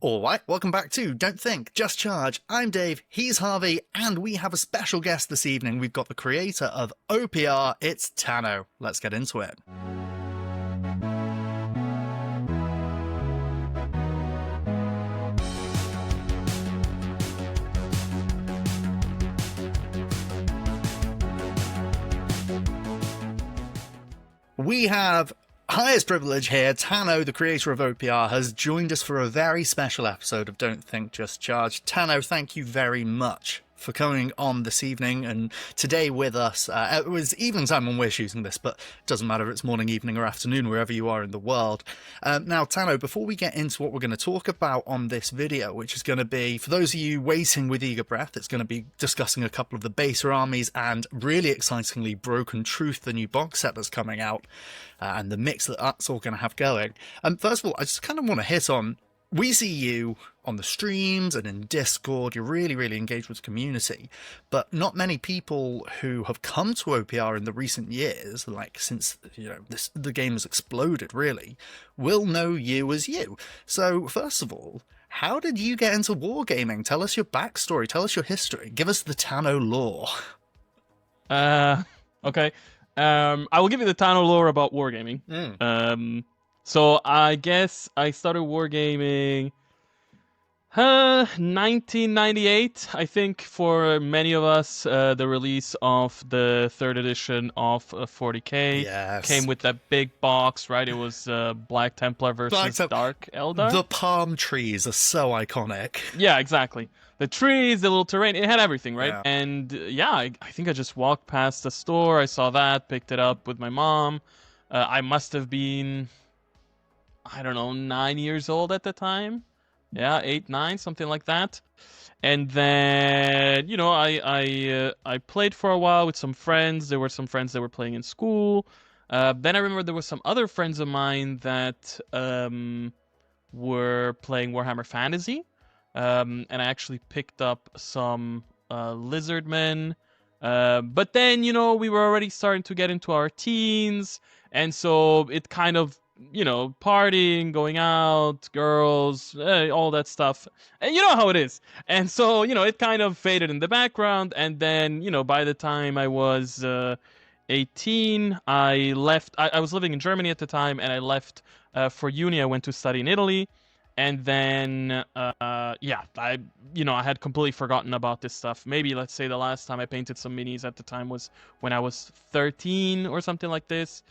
Alright, welcome back to Don't Think, Just Charge. I'm Dave, he's Harvey, and we have a special guest this evening. We've got the creator of OPR, it's Tano. Let's get into it. We have highest privilege here. Tano, the creator of OPR, has joined us for a very special episode of Don't Think, Just Charge. Tano, thank you very much for coming on this evening and today with us. It was evening time when we're shooting this, but it doesn't matter if it's morning, evening, or afternoon, wherever you are in the world. Now, Tano, before we get into what we're going to talk about on this video, which is going to be, for those of you waiting with eager breath, it's going to be discussing a couple of the beta armies and, really excitingly, Broken Truth, the new box set that's coming out, and the mix that that's all going to have going. First of all, I just kind of want to hit on, we see you on the streams and in Discord, you're really engaged with the community, but not many people who have come to OPR in the recent years, like since, the game has exploded really, will know you as you. So first of all, how did you get into wargaming? Tell us your backstory, tell us your history, give us the Tano lore. Okay. I will give you the Tano lore about wargaming. So I guess I started wargaming 1998, I think, for many of us. The release of the third edition of 40k came with that big box, right? It was Black Templar versus Dark Eldar. The palm trees are so iconic. Yeah, exactly. The trees, the little terrain, it had everything, right? Yeah. And I think I just walked past the store, I saw that, picked it up with my mom. I must have been, I don't know, 9 years old at the time. Yeah, 8, 9, something like that. And then, I played for a while with some friends. There were some friends that were playing in school. Then I remember there were some other friends of mine that were playing Warhammer Fantasy. And I actually picked up some Lizardmen. But then, we were already starting to get into our teens. And so it kind of, partying, going out, girls, all that stuff. And you know how it is. And so, it kind of faded in the background. And then, by the time I was 18, I left. I was living in Germany at the time, and I left for uni. I went to study in Italy. And then, I had completely forgotten about this stuff. Maybe, let's say, the last time I painted some minis at the time was when I was 13 or something like this.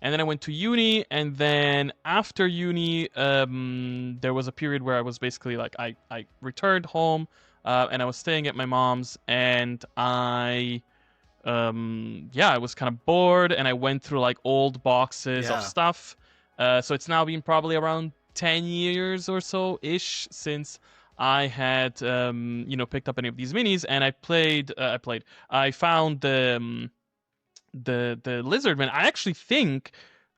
And then I went to uni, and then after uni, there was a period where I was basically, I returned home, and I was staying at my mom's, and I was kind of bored, and I went through, old boxes of stuff. So it's now been probably around 10 years or so-ish since I had, picked up any of these minis, and I found the Lizardman. I actually think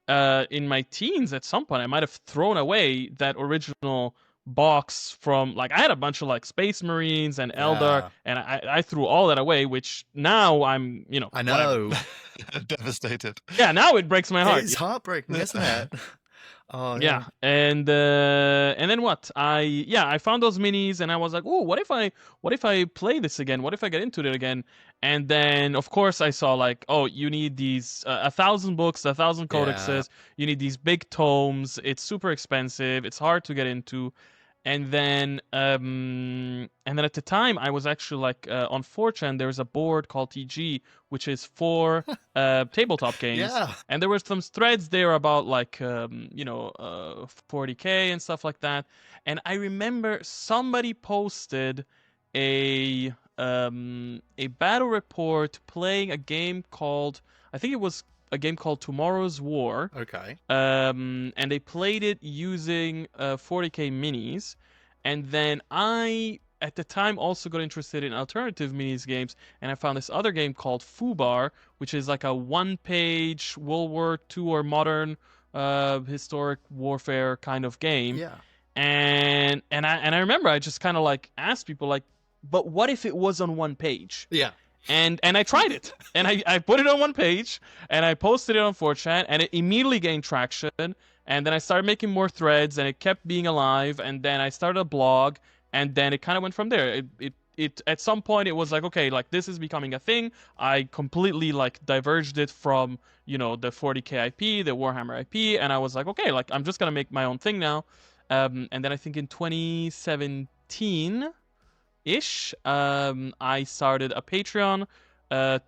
in my teens at some point I might have thrown away that original box from, I had a bunch of Space Marines and Eldar, and I threw all that away, which now I'm, I know. Devastated. Yeah, now it breaks my heart. It's heartbreaking, isn't it? Oh, yeah. And then what? I found those minis, and I was like, "Oh, what if I play this again? What if I get into it again?" And then, of course, I saw you need these 1,000 books, 1,000 codexes. You need these big tomes. It's super expensive. It's hard to get into. And then at the time, I was actually on 4chan. There was a board called TG, which is for tabletop games. Yeah. And there were some threads there about 40k and stuff like that. And I remember somebody posted a battle report playing a game called, I think it was a game called Tomorrow's War. Okay. And they played it using 40k minis. And then I, at the time, also got interested in alternative minis games. And I found this other game called Fubar, which is a one-page World War II or modern historic warfare kind of game. Yeah. And I remember I just kind of asked people but what if it was on one page? Yeah. And I tried it, and I put it on one page, and I posted it on 4chan, and it immediately gained traction, And then I started making more threads, and it kept being alive. And then I started a blog, and then it kind of went from there. It at some point it was like, okay, like this is becoming a thing. I completely like diverged it from, you know, the 40k IP, the Warhammer IP, and I was like, okay, like I'm just gonna make my own thing now. And then I think in 2017 ish, I started a Patreon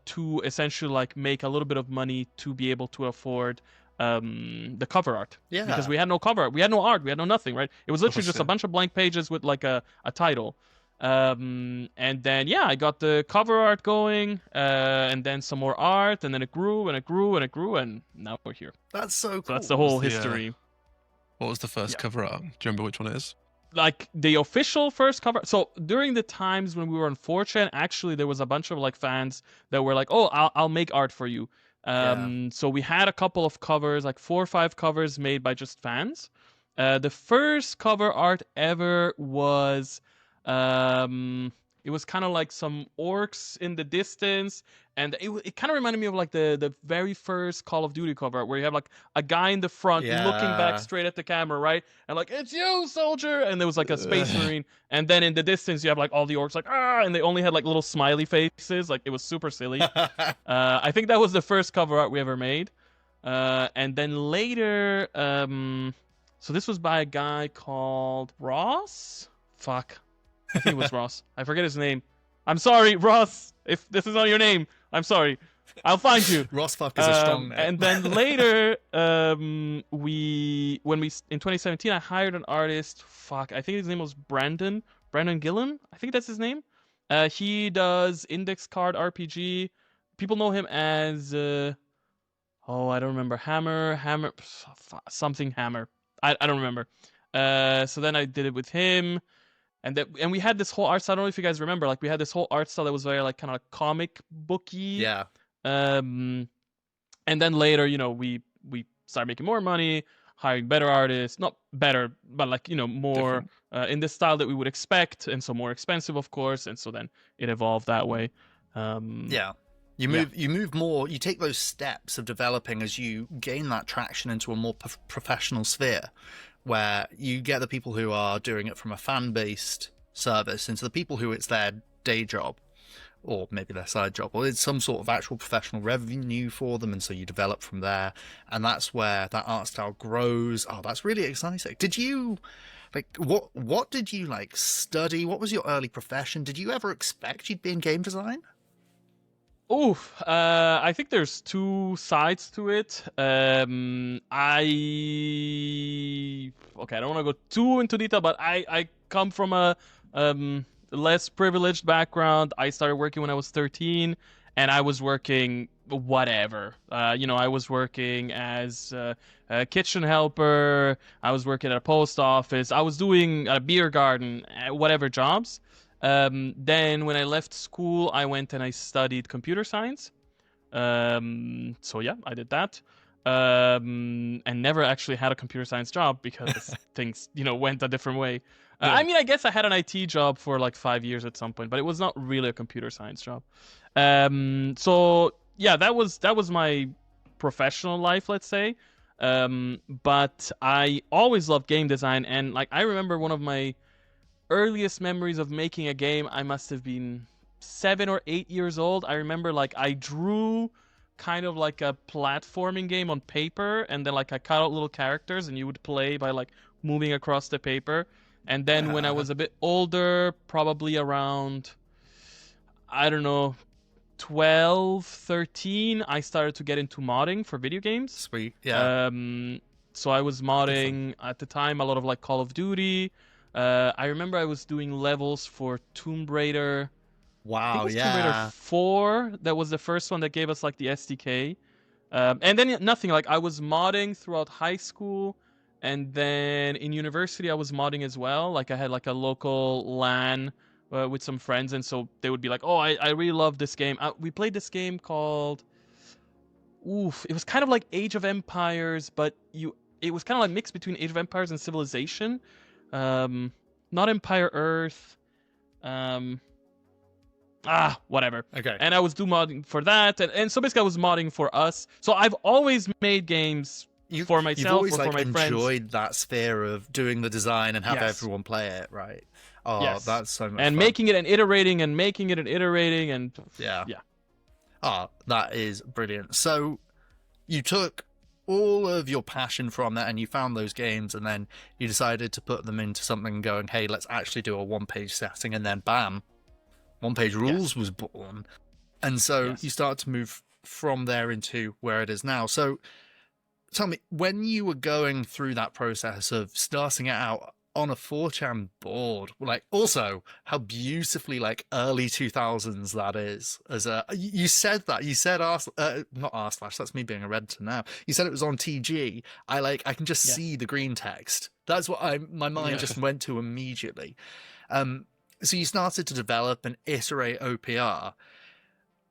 to essentially like make a little bit of money to be able to afford the cover art. Yeah. Because we had no cover art, we had no art, we had no nothing, right? It was literally just a bunch of blank pages with like a title. And then yeah, I got the cover art going, and then some more art, and then it grew and it grew and it grew, and now we're here. That's so cool. So that's the whole the, history. What was the first cover art? Do you remember which one it is? Like the official first cover. So during the times when we were on 4chan, actually there was a bunch of like fans that were like, "Oh, I'll make art for you." So we had a couple of covers, like 4 or 5 covers made by just fans. The first cover art ever was, it was kind of like some orcs in the distance, and it kind of reminded me of like the very first Call of Duty cover where you have like a guy in the front looking back straight at the camera, right? And like, it's you, soldier! And there was like a space marine, and then in the distance you have like all the orcs like, ah, and they only had like little smiley faces. Like, it was super silly. I think that was the first cover art we ever made. And then later, so this was by a guy called Ross? Fuck. I think it was Ross. I forget his name. I'm sorry, Ross. If this is not your name, I'm sorry. I'll find you. Ross Fuck is a strong name. And then later, in 2017, I hired an artist. Fuck, I think his name was Brandon Gillen. I think that's his name. He does index card RPG. People know him as I don't remember. Hammer, something Hammer. I don't remember. So then I did it with him. And we had this whole art style. I don't know if you guys remember. Like, we had this whole art style that was very like kind of comic booky. Yeah. And then later, you know, we started making more money, hiring better artists. Not better, but like, you know, more in the style that we would expect, and so more expensive, of course. And so then it evolved that way. Yeah. You move more. You take those steps of developing as you gain that traction into a more professional sphere, where you get the people who are doing it from a fan-based service into the people who it's their day job, or maybe their side job, or it's some sort of actual professional revenue for them, and so you develop from there, and that's where that art style grows. Oh, that's really exciting. Did you, like, what did you, like, study? What was your early profession? Did you ever expect you'd be in game design? Oof. I think there's 2 sides to it. I don't want to go too into detail, but I come from a less privileged background. I started working when I was 13, and I was working whatever. You know, I was working as a kitchen helper. I was working at a post office. I was doing a beer garden, whatever jobs. Then when I left school, I went and I studied computer science. So yeah, I did that. And never actually had a computer science job because things, you know, went a different way. I mean, I guess I had an IT job for like 5 years at some point, but it was not really a computer science job. So yeah, that was my professional life, let's say. But I always loved game design, and like I remember one of my earliest memories of making a game, I must have been 7 or 8 years old. I remember like I drew kind of like a platforming game on paper, and then like I cut out little characters and you would play by like moving across the paper. And then when I was a bit older, probably around, I don't know, 12, 13, I started to get into modding for video games. Sweet. Yeah. So I was modding at the time a lot of like Call of Duty. I remember I was doing levels for Tomb Raider. Wow, Tomb Raider 4. That was the first one that gave us like the SDK. And then nothing. Like I was modding throughout high school, and then in university I was modding as well. Like I had like a local LAN with some friends, and so they would be like, "Oh, I really love this game." We played this game called. It was kind of like Age of Empires, but it was kind of like mixed between Age of Empires and Civilization. Not Empire Earth. Whatever. Okay. And I was doing modding for that, and so basically I was modding for us. So I've always made games for You've myself always or for like my friends. enjoyed that sphere of doing the design and have Yes. everyone play it, right? Oh, Yes. that's so much And fun. making it and iterating and making it and iterating and Yeah. yeah. Oh, that is brilliant. So you took all of your passion from that and you found those games and then you decided to put them into something going, hey, let's actually do a one-page setting, and then bam, one-page rules was born. And so you start to move from there into where it is now. So tell me, when you were going through that process of starting it out on a 4chan board, like, also how beautifully like early 2000s that is. As a, you said that, you said not r slash, that's me being a redditor now. You said it was on TG. I can just see the green text. That's what my mind just went to immediately. So you started to develop and iterate OPR.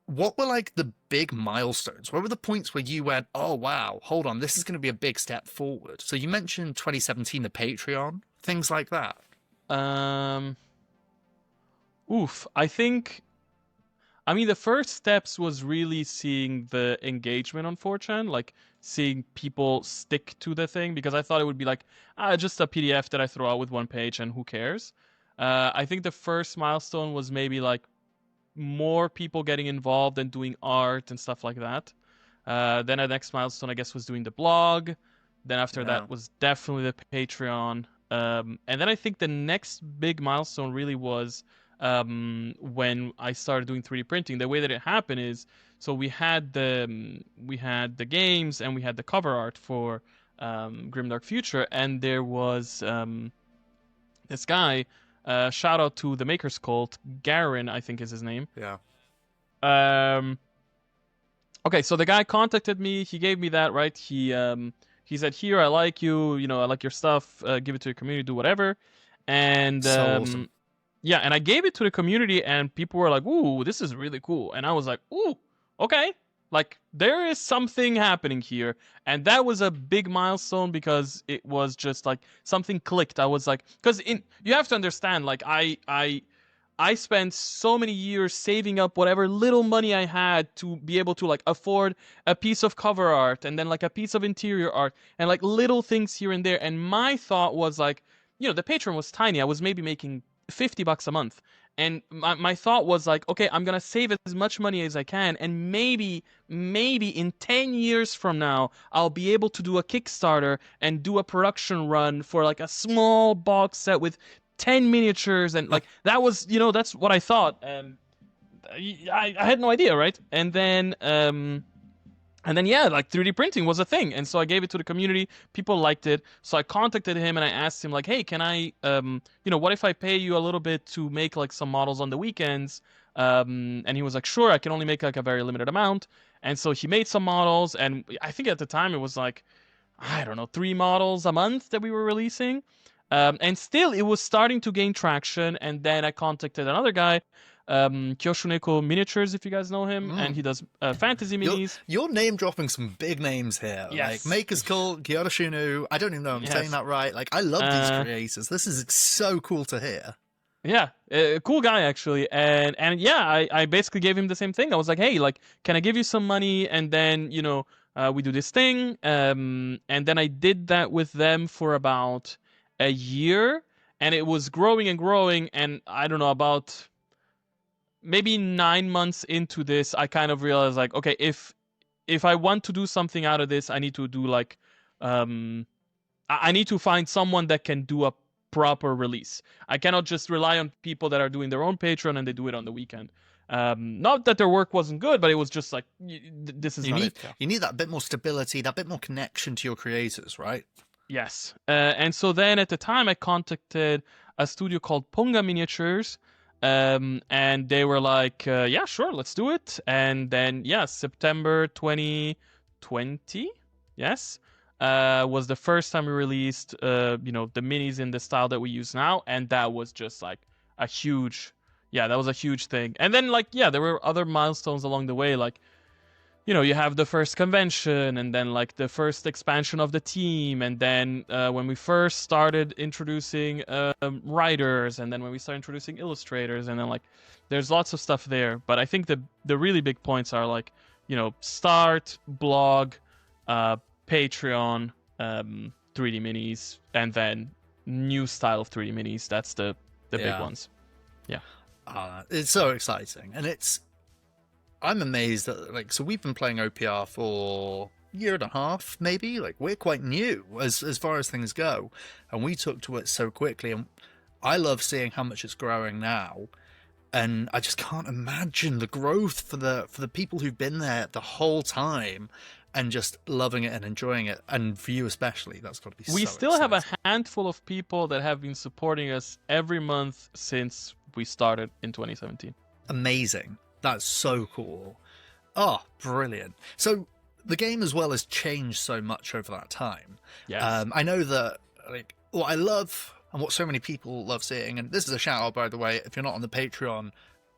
What were like the big milestones? What were the points where you went, oh, wow, hold on, this is going to be a big step forward? So you mentioned 2017, the Patreon, things like that. I mean, the first steps was really seeing the engagement on 4chan, like seeing people stick to the thing, because I thought it would be like, just a PDF that I throw out with one page and who cares? I think the first milestone was maybe like more people getting involved and doing art and stuff like that. Then the next milestone, I guess, was doing the blog. Then after that was definitely the Patreon. And then I think the next big milestone really was when I started doing 3D printing. The way that it happened is, so we had the games and we had the cover art for Grimdark Future, and there was this guy. Shout out to the Maker's Cult, Garen, I think is his name. Yeah. Okay, so the guy contacted me. He gave me that, right? He said, "Here, I like you. You know, I like your stuff. Give it to your community. Do whatever." And So awesome. yeah, and I gave it to the community, and people were like, "Ooh, this is really cool." And I was like, "Ooh, okay." Like, there is something happening here. And that was a big milestone because it was just like something clicked. I was like, because you have to understand, like, I spent so many years saving up whatever little money I had to be able to like afford a piece of cover art and then like a piece of interior art and like little things here and there. And my thought was like, you know, the Patreon was tiny. I was maybe making $50 a month. And my thought was like, okay, I'm going to save as much money as I can. And maybe in 10 years from now, I'll be able to do a Kickstarter and do a production run for like a small box set with 10 miniatures. And like, that was, you know, that's what I thought. I had no idea, right? And then yeah, like 3D printing was a thing. And so I gave it to the community. People liked it. So I contacted him and I asked him like, hey, can I, you know, what if I pay you a little bit to make like some models on the weekends? And he was like, sure, I can only make like a very limited amount. And so he made some models. And I think at the time it was like, I don't know, 3 models a month that we were releasing. And still it was starting to gain traction. And then I contacted another guy, Kyoshuneko Miniatures, if you guys know him, and he does fantasy minis. You're name dropping some big names here. Yes. Like Maker's Cult, Kyoshunu. I don't even know if I'm saying that right. Like, I love these creators. This is so cool to hear. Yeah, cool guy actually, and yeah, I basically gave him the same thing. I was like, hey, like, can I give you some money, and then you know we do this thing, and then I did that with them for about a year, and it was growing and growing, and I don't know, about maybe 9 months into this, I kind of realized like, okay, if I want to do something out of this, I need to do like, I need to find someone that can do a proper release. I cannot just rely on people that are doing their own Patreon and they do it on the weekend. Not that their work wasn't good, but it was just like, this is not it. You need that bit more stability, that bit more connection to your creators, right? Yes. And so then at the time I contacted a studio called Ponga Miniatures, and they were like, yeah, sure, let's do it. And then, yeah, September 2020, yes, was the first time we released, you know, the minis in the style that we use now. And that was just like a huge, yeah, that was a huge thing. And then like, yeah, there were other milestones along the way. Like, you know, you have the first convention and then like the first expansion of the team. And then when we first started introducing writers, and then when we started introducing illustrators, and then like there's lots of stuff there. But I think the really big points are like, you know, start, blog, Patreon, 3D minis, and then new style of 3D minis. That's the big ones. Yeah. It's so exciting, and I'm amazed that so we've been playing OPR for a year and a half, maybe. Like, we're quite new as far as things go, and we took to it so quickly. And I love seeing how much it's growing now, and I just can't imagine the growth for the people who've been there the whole time and just loving it and enjoying it, and for you especially, that's got to be. We so still have a exciting. handful of people that have been supporting us every month since we started in 2017. Amazing. That's so cool. Oh, brilliant. So the game as well has changed so much over that time. Yes. I know that what I love and what so many people love seeing, and this is a shout out, by the way, if you're not on the Patreon,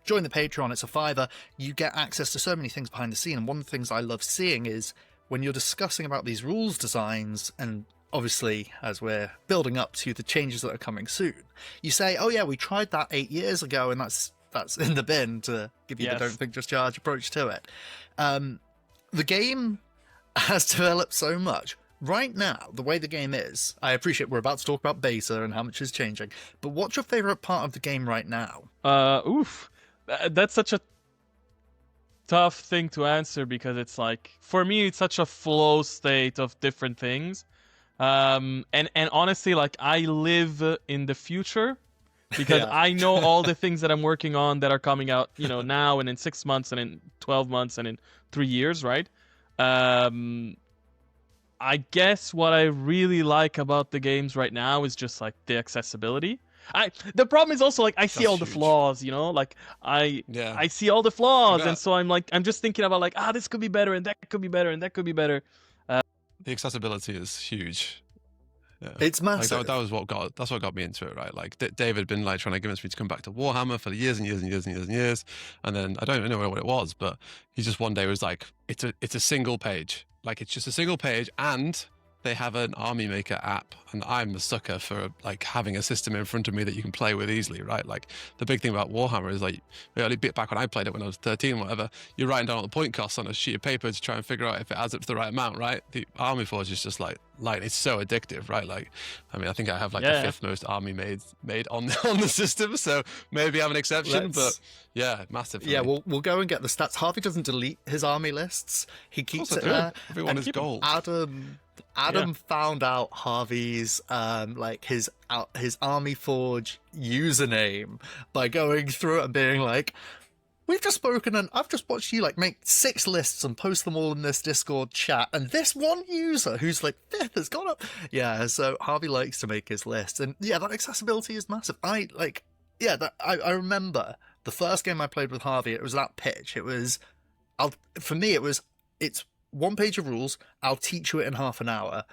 join the Patreon. It's a $5. You get access to so many things behind the scene, and one of the things I love seeing is when you're discussing about these rules designs, and obviously as we're building up to the changes that are coming soon, you say, oh yeah, we tried that 8 years ago, and that's in the bin, to give you the don't think just charge approach to it. The game has developed so much. Right now, the way the game is, I appreciate we're about to talk about beta and how much is changing, but what's your favorite part of the game right now? That's such a tough thing to answer, because it's like, for me, it's such a flow state of different things. And honestly, like, I live in the future, because I know all the things that I'm working on that are coming out, now and in 6 months and in 12 months and in 3 years, right? I guess what I really like about the games right now is just like the accessibility. The problem is also, like, I see all the flaws, like I see all the flaws, and so I'm just thinking about, like, this could be better, and that could be better, and that could be better. The accessibility is huge. Yeah. It's massive. Like, that's what got me into it, right? Like, David had been like trying to convince me to come back to Warhammer for years and years and years and years and years, and then I don't even know what it was, but he just one day was like, it's a single page, like, it's just a single page, and they have an Army Maker app, and I'm a sucker for like having a system in front of me that you can play with easily, right? Like, the big thing about Warhammer is, like, back when I played it when I was 13 or whatever, you're writing down all the point costs on a sheet of paper to try and figure out if it adds up to the right amount, right? The Army Forge is just like it's so addictive, right? Like, I mean, I think I have the 5th most army made on the system, so maybe I'm an exception, but yeah, massive. Yeah, we'll go and get the stats. Harvey doesn't delete his army lists; he keeps it there. Everyone is gold. Adam found out Harvey's his Army Forge username by going through it and being like, we've just spoken, and I've just watched you like make 6 lists and post them all in this Discord chat, and this one user who's like 5th has gone up. Yeah, so Harvey likes to make his lists, and yeah, that accessibility is massive. I remember the first game I played with Harvey, it was that pitch. It's 1 page of rules, I'll teach you it in half an hour.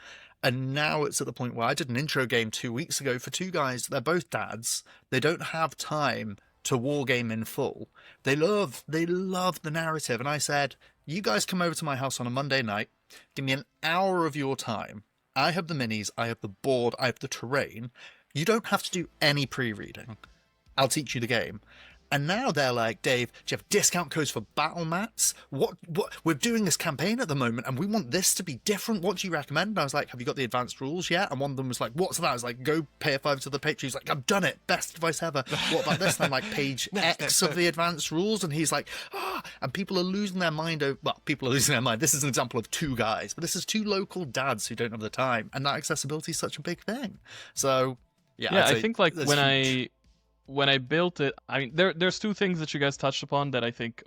And now it's at the point where I did an intro game 2 weeks ago for 2 guys. They're both dads. They don't have time to wargame in full. They love the narrative. And I said, you guys come over to my house on a Monday night, give me an hour of your time. I have the minis, I have the board, I have the terrain. You don't have to do any pre-reading. I'll teach you the game. And now they're like, Dave, do you have discount codes for battle mats? What? We're doing this campaign at the moment, and we want this to be different. What do you recommend? And I was like, have you got the advanced rules yet? And one of them was like, what's that? I was like, go pay a $5 to the Patreon. He's like, I've done it. Best advice ever. What about this? And I'm like, page X of the advanced rules. And he's like, and people are losing their mind. People are losing their mind. This is an example of 2 guys, but this is 2 local dads who don't have the time. And that accessibility is such a big thing. So, yeah. I think, like, when I built it, I mean, there's 2 things that you guys touched upon that I think,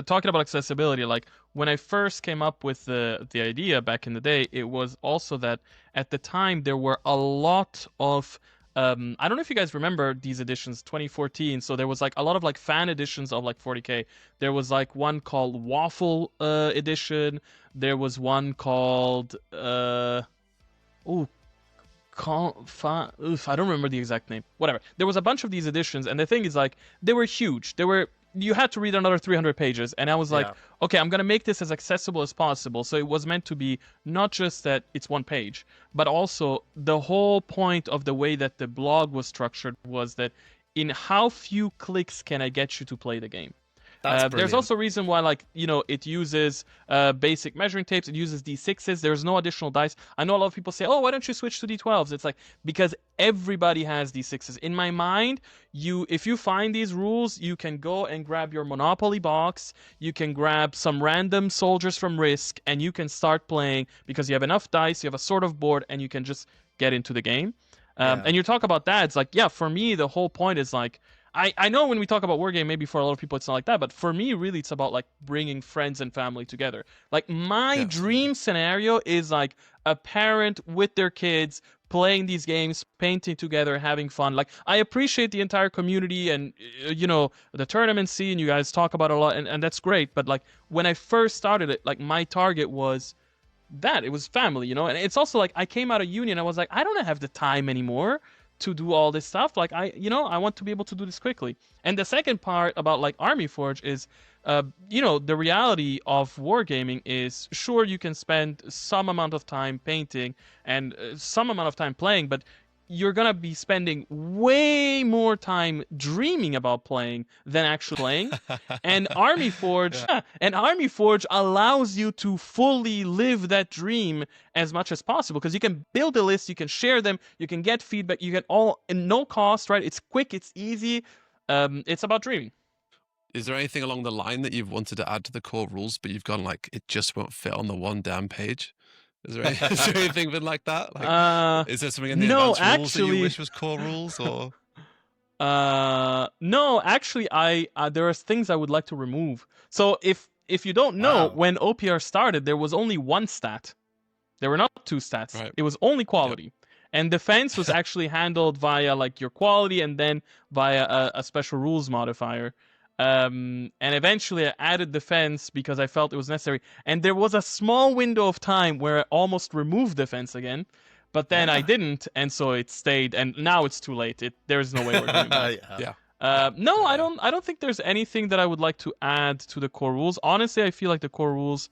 talking about accessibility, like, when I first came up with the idea back in the day, it was also that at the time there were a lot of, I don't know if you guys remember these editions, 2014, so there was like a lot of like fan editions of like 40k. There was like one called Waffle edition, there was one called, I don't remember the exact name. Whatever. There was a bunch of these editions, and the thing is, like, they were huge. You had to read another 300 pages, and I was like, okay, I'm gonna make this as accessible as possible. So it was meant to be not just that it's 1 page, but also the whole point of the way that the blog was structured was that in how few clicks can I get you to play the game? That's There's brilliant. also a reason why, like, it uses basic measuring tapes. It uses D6s. There's no additional dice. I know a lot of people say, "Oh, why don't you switch to D12s?" It's like, because everybody has D6s. In my mind, if you find these rules, you can go and grab your Monopoly box. You can grab some random soldiers from Risk, and you can start playing because you have enough dice. You have a sort of board, and you can just get into the game. And you talk about that. It's like, yeah, for me, the whole point is like, I know when we talk about wargame, maybe for a lot of people it's not like that, but for me, really, it's about like bringing friends and family together. Like my dream scenario is like a parent with their kids playing these games, painting together, having fun. Like I appreciate the entire community and the tournament scene. You guys talk about it a lot, and that's great. But like when I first started it, like my target was that it was family, and it's also like I came out of union. I was like, I don't have the time anymore to do all this stuff. Like I want to be able to do this quickly. And the second part about like Army Forge is, the reality of wargaming is, sure, you can spend some amount of time painting and some amount of time playing, but you're gonna be spending way more time dreaming about playing than actually playing. And Army Forge, Army Forge allows you to fully live that dream as much as possible, because you can build a list, you can share them, you can get feedback, you get all in no cost, right? It's quick, it's easy. It's about dreaming. Is there anything along the line that you've wanted to add to the core rules, but you've gone like, it just won't fit on the one damn page? Is there anything been like that? Like, is there something in the advanced rules that you wish was core rules, or? No, actually, there are things I would like to remove. So if you don't know, when OPR started, there was only one stat. There were not two stats. Right. It was only quality. Yep. And defense was actually handled via like your quality and then via a special rules modifier. And eventually I added defense because I felt it was necessary. And there was a small window of time where I almost removed defense again, but then I didn't, and so it stayed. And now it's too late. There's no way we're doing that. No, I don't think there's anything that I would like to add to the core rules. Honestly, I feel like the core rules,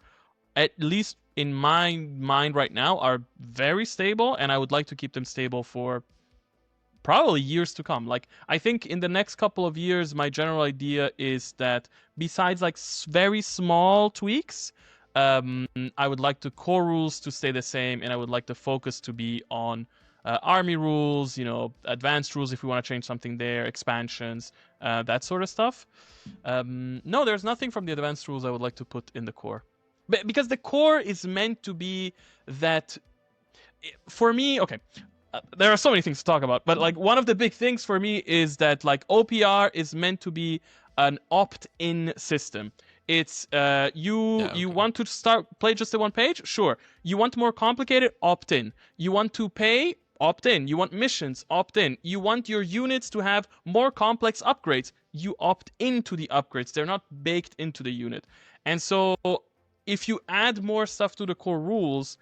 at least in my mind right now, are very stable, and I would like to keep them stable for probably years to come. Like, I think in the next couple of years, my general idea is that besides like very small tweaks, I would like the core rules to stay the same, and I would like the focus to be on army rules, advanced rules if we want to change something there, expansions, that sort of stuff. No, there's nothing from the advanced rules I would like to put in the core. Because the core is meant to be that, for me, okay, there are so many things to talk about, but like one of the big things for me is that like OPR is meant to be an opt-in system. It's you want to play just the one page? Sure. You want more complicated? Opt-in. You want to pay? Opt-in. You want missions? Opt-in. You want your units to have more complex upgrades? You opt into the upgrades. They're not baked into the unit. And so if you add more stuff to the core rules,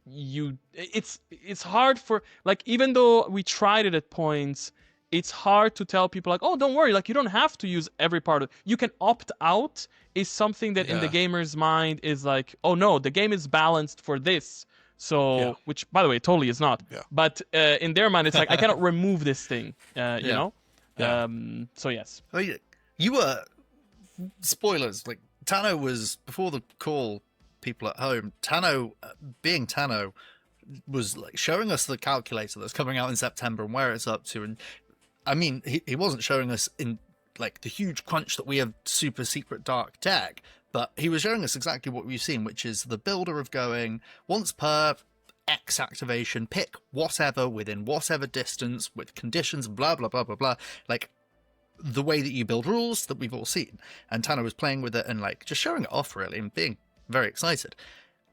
it's hard for, like, even though we tried it at points, it's hard to tell people like, oh, don't worry, like, you don't have to use every part of it. You can opt out is something that in the gamer's mind is like, oh no, the game is balanced for this. So, which by the way, totally is not. Yeah. But in their mind, it's like, I cannot remove this thing, you know? Yeah. So yes. You were, spoilers, like, Tano was, before the call, people at home, Tano, being Tano, was like showing us the calculator that's coming out in September and where it's up to. And I mean, he wasn't showing us in like the huge crunch that we have super secret dark tech, but he was showing us exactly what we've seen, which is the builder of going once per X activation, pick whatever within whatever distance with conditions, blah, blah, blah, blah, blah. Like, the way that you build rules that we've all seen. And Tano was playing with it and like just showing it off really and being very excited.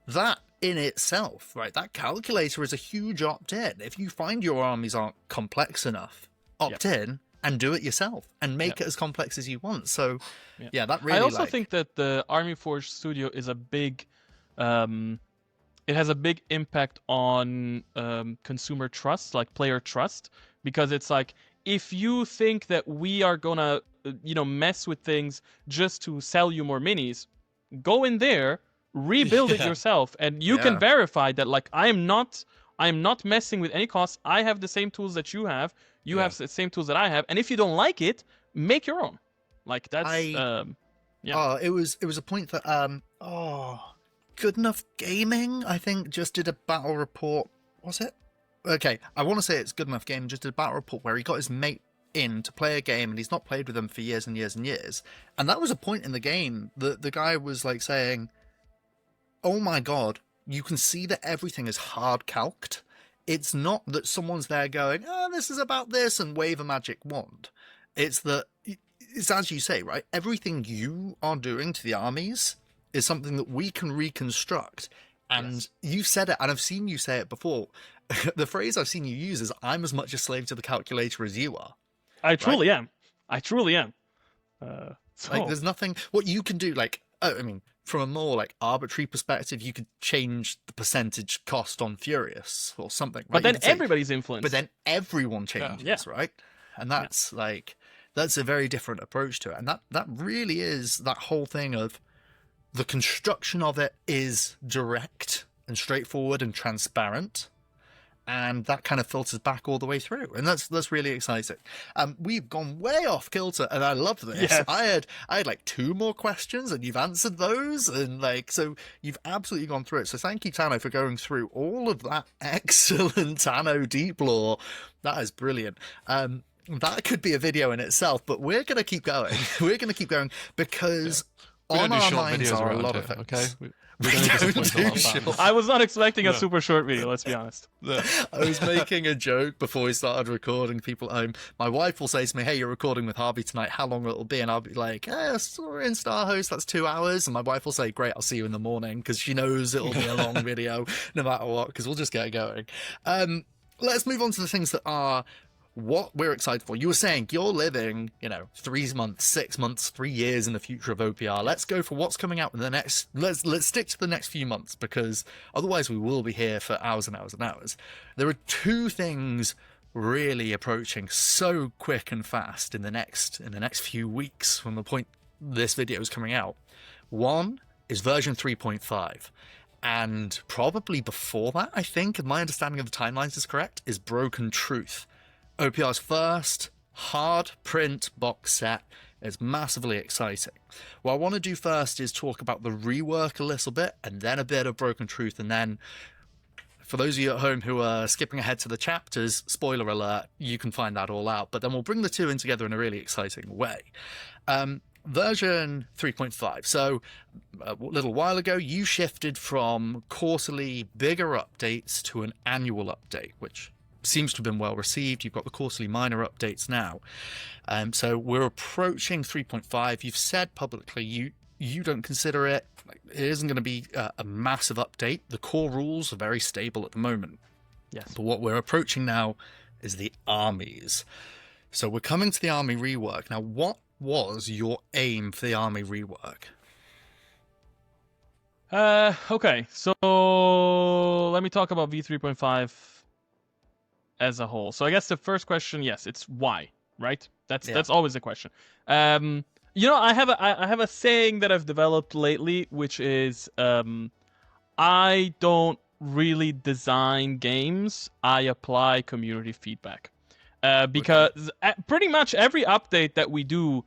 That in itself, right, that calculator is a huge opt-in. If you find your armies aren't complex enough, opt in and do it yourself and make it as complex as you want. So that really, I also think that the Army Forge Studio is a big it has a big impact on consumer trust, like player trust, because it's like, if you think that we are gonna mess with things just to sell you more minis, go in there, rebuild it yourself, and you can verify that, like, I am not messing with any costs. I have the same tools that you have. You have the same tools that I have. And if you don't like it, make your own. Like that's yeah. it was a point that Good Enough Gaming, I think, just did a battle report. Was it? Okay, I want to say it's Good Enough Gaming just did a battle report where he got his mate in to play a game and he's not played with them for years and years and years. And that was a point in the game that the guy was like saying, oh my god, you can see that everything is hard calced. It's not that someone's there going, oh, this is about this and wave a magic wand. It's that, it's as you say, right? Everything you are doing to the armies is something that we can reconstruct. And you've said it, and I've seen you say it before. The phrase I've seen you use is, I'm as much a slave to the calculator as you are. I truly am. I truly am. Like, there's nothing, what you can do, like, I mean, from a more, like, arbitrary perspective, you could change the percentage cost on Furious or something, right? But then everybody's influenced. But then everyone changes, right? And that's, like, that's a very different approach to it. And that really is that whole thing of the construction of it is direct and straightforward and transparent. And that kind of filters back all the way through, and that's really exciting. We've gone way off kilter, and I love this. Yes. I had like 2 more questions, and you've answered those, and like so you've absolutely gone through it. So thank you, Tano, for going through all of that excellent Tano deep lore. That is brilliant. That could be a video in itself, but we're gonna keep going. We're gonna keep going because on our minds are a lot of things. Okay. We don't do short. I was not expecting a super short video, let's be honest. I was making a joke before we started recording. People at home, my wife will say to me, hey, you're recording with Harvey tonight, how long will it be? And I'll be like, we're in Starhost, that's 2 hours. And my wife will say, great, I'll see you in the morning, because she knows it'll be a long video no matter what, because we'll just get going. Let's move on to the things that are what we're excited for. You were saying you're living, 3 months, 6 months, 3 years in the future of OPR. Let's go for what's coming out in the next. Let's stick to the next few months, because otherwise we will be here for hours and hours and hours. There are 2 things really approaching so quick and fast in the next few weeks from the point this video is coming out. One is version 3.5. And probably before that, I think, if my understanding of the timelines is correct, is Broken Truth. OPR's first hard print box set is massively exciting. What I want to do first is talk about the rework a little bit, and then a bit of Broken Truth, and then for those of you at home who are skipping ahead to the chapters, spoiler alert, you can find that all out, but then we'll bring the 2 in together in a really exciting way. Version 3.5. So a little while ago, you shifted from quarterly bigger updates to an annual update, which seems to have been well received. You've got the quarterly minor updates now. So we're approaching 3.5. You've said publicly you don't consider it. It isn't going to be a massive update. The core rules are very stable at the moment. Yes. But what we're approaching now is the armies. So we're coming to the army rework. Now, what was your aim for the army rework? Okay, so let me talk about V3.5 as a whole. So I guess the first question, yes, it's why, right? That's always the question. I have a saying that I've developed lately, which is I don't really design games. I apply community feedback. Because pretty much every update that we do,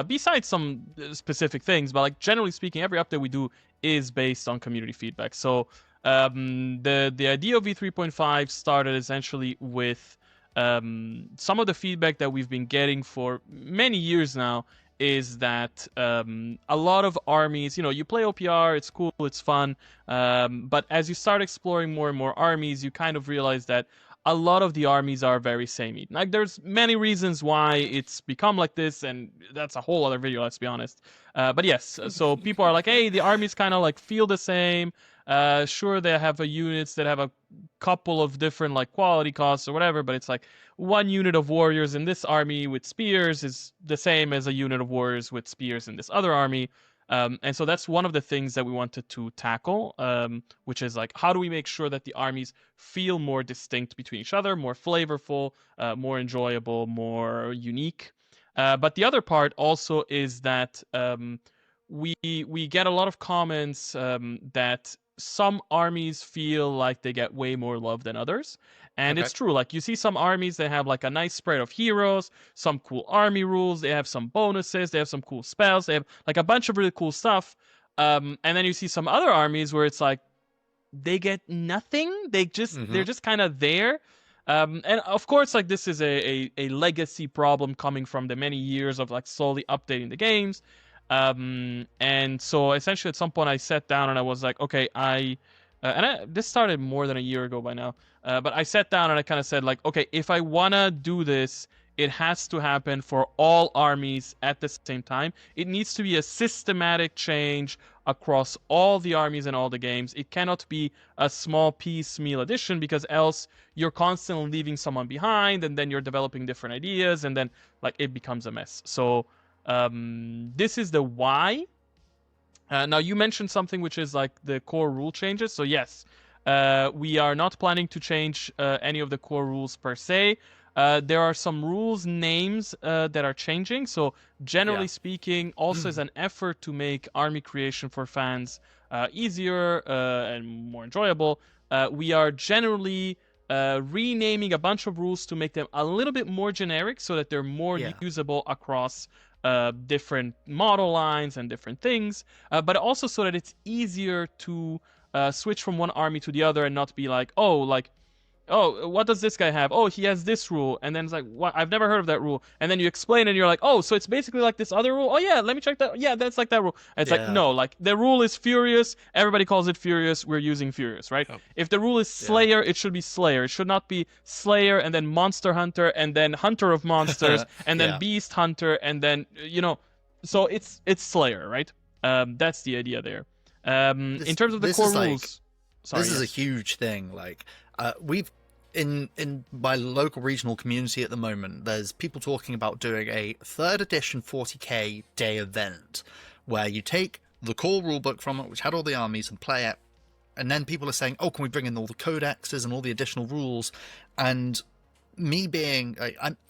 besides some specific things, but like generally speaking, every update we do is based on community feedback. So the idea of V3.5 started essentially with some of the feedback that we've been getting for many years now is that a lot of armies, you play OPR, it's cool, it's fun, but as you start exploring more and more armies, you kind of realize that a lot of the armies are very samey. Like, there's many reasons why it's become like this, and that's a whole other video, let's be honest. But yes, so people are like, hey, the armies kind of like feel the same. Sure, they have units that have a couple of different like quality costs or whatever, but it's like 1 unit of warriors in this army with spears is the same as a unit of warriors with spears in this other army. And so that's one of the things that we wanted to tackle, which is like, how do we make sure that the armies feel more distinct between each other, more flavorful, more enjoyable, more unique. But the other part also is that we get a lot of comments that some armies feel like they get way more love than others. And Okay. it's true, like you see some armies that have like a nice spread of heroes, some cool army rules, they have some bonuses, they have some cool spells, they have like a bunch of really cool stuff. And then you see some other armies where it's like they get nothing. They're just kind of there. And of course, like this is a legacy problem coming from the many years of like slowly updating the games. And so essentially at some point I sat down and I was like, okay, this started more than a year ago by now. But I sat down and I kind of said like, okay, if I wanna do this, it has to happen for all armies at the same time. It needs to be a systematic change across all the armies and all the games. It cannot be a small piecemeal addition, because else you're constantly leaving someone behind, and then you're developing different ideas, and then like it becomes a mess. So this is the why. Now you mentioned something which is like the core rule changes. So yes, we are not planning to change any of the core rules per se. There are some rules names that are changing. So generally speaking, also as an effort to make army creation for fans easier and more enjoyable, we are generally renaming a bunch of rules to make them a little bit more generic so that they're more usable across different model lines and different things, but also so that it's easier to switch from one army to the other and not be like, oh, what does this guy have? Oh, he has this rule. And then it's like, what? I've never heard of that rule. And then you explain and you're like, oh, so it's basically like this other rule? Oh, yeah, let me check that. Yeah, that's like that rule. And it's like, no, like the rule is Furious. Everybody calls it Furious. We're using Furious, right? Yep. If the rule is Slayer, it should be Slayer. It should not be Slayer and then Monster Hunter and then Hunter of Monsters and then Beast Hunter and then, so it's Slayer, right? That's the idea there. In terms of the core rules... Sorry, this is a huge thing. Like, we've... In my local regional community at the moment, there's people talking about doing a 3rd edition 40k day event where you take the core rulebook from it, which had all the armies, and play it. And then people are saying, oh, can we bring in all the codexes and all the additional rules? And me being,